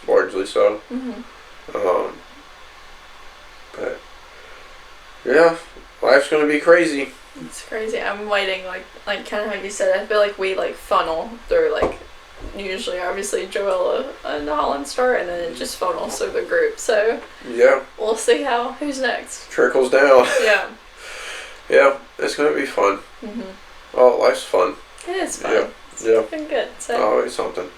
largely so. But yeah, life's gonna be crazy. It's crazy. I'm waiting like kind of how you said. I feel like we like funnel through like usually obviously Joella and Holland start, and then it just funnels through the group. So yeah, we'll see who's next. Trickles down. Yeah. Yeah, it's gonna be fun. Oh, life's fun. It is fun. Yeah. It's been good. So. Always something.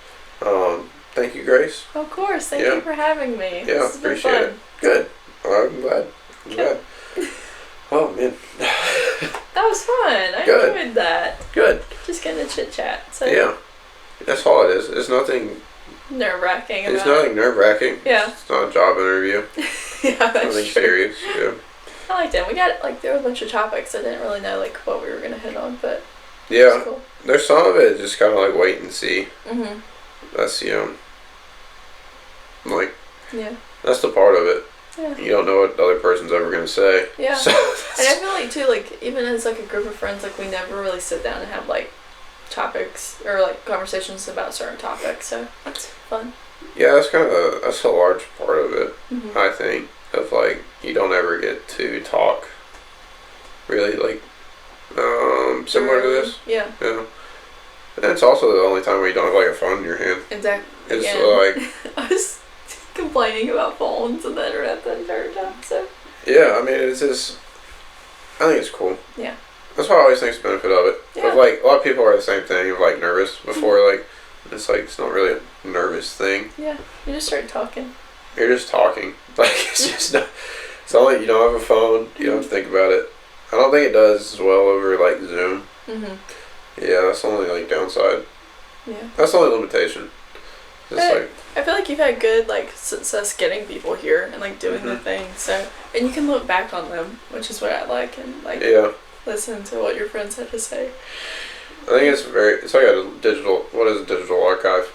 Thank you, Grace. Of course. Thank you for having me. Yeah, appreciate it. Good. I'm glad. Oh, man. That was fun. I enjoyed that. Good. Just getting to chit chat. So. Yeah. That's all it is. It's nothing nerve-wracking. It's nothing nerve-wracking. Yeah. It's not a job interview. Yeah, that's nothing true. serious. Yeah. I liked it. We got there were a bunch of topics. I didn't really know like what we were gonna hit on, but yeah, it was cool. There's some of it just kind of like wait and see. That's like that's the part of it. Yeah. You don't know what the other person's ever gonna say. Yeah. So and I feel like too, like even as like a group of friends, like we never really sit down and have like topics or like conversations about certain topics. So that's fun. Yeah, that's a large part of it. I think of like you don't ever get to talk really like similar to this. Yeah. Yeah. And it's also the only time where you don't have like a phone in your hand. Exactly. It's like I was complaining about phones and the internet the entire time. So. Yeah, I mean it's just. I think it's cool. Yeah. That's why I always think it's the benefit of it. Yeah. Of like a lot of people are the same thing of like nervous before like it's like it's not really a nervous thing. Yeah. You just start talking. You're just talking. Like it's just not. It's only you don't have a phone. You don't have to think about it. I don't think it does as well over like Zoom. Yeah, that's the only like downside. Yeah. That's the only limitation. Just like I feel like you've had good like success getting people here and like doing the thing. So and you can look back on them, which is what I like, and like listen to what your friends had to say. I think it's like a digital. What is a digital archive?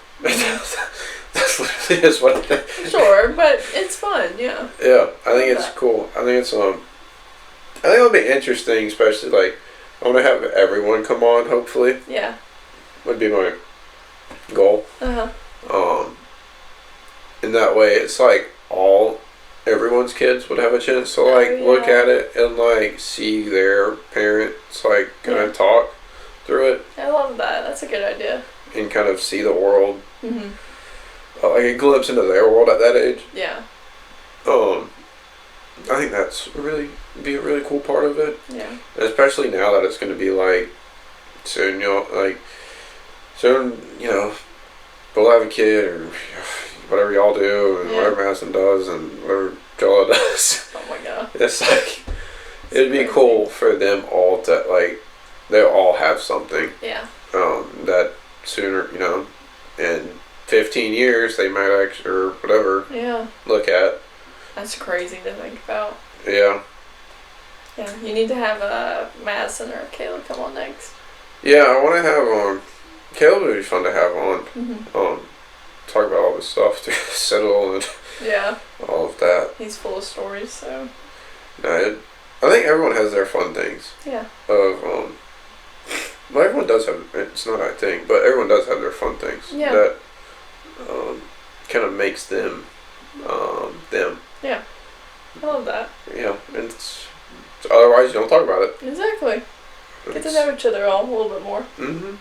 That's literally is what it is. Sure, but it's fun. Yeah. Yeah, I think it's cool. I think it's I think it'll be interesting, especially like I want to have everyone come on. Hopefully. Yeah. Would be my goal. In that way, it's like everyone's kids would have a chance to like look at it and like see their parents like kind of talk through it. I love that. That's a good idea. And kind of see the world. Like a glimpse into their world at that age. Yeah. I think that's be a really cool part of it. Yeah. And especially now that it's going to be like soon we'll have a kid or whatever y'all do and whatever Madison does and whatever Joella does. Oh my god. It's like, it'd be cool for them all to, like, they'll all have something. Yeah. That sooner, in 15 years they might actually, or whatever, look at. That's crazy to think about. Yeah. Yeah, you need to have Madison or Caleb come on next. Yeah, I want to have Caleb would be fun to have on. Mm-hmm. Talk about all this stuff to settle and all of that. He's full of stories, so. No, I think everyone has their fun things. Yeah. Well, everyone does have. It's not I think, but everyone does have their fun things. Yeah. That kind of makes them them. Yeah. I love that. Yeah, and otherwise you don't talk about it. Exactly. Get to know each other all a little bit more. Mm-hmm.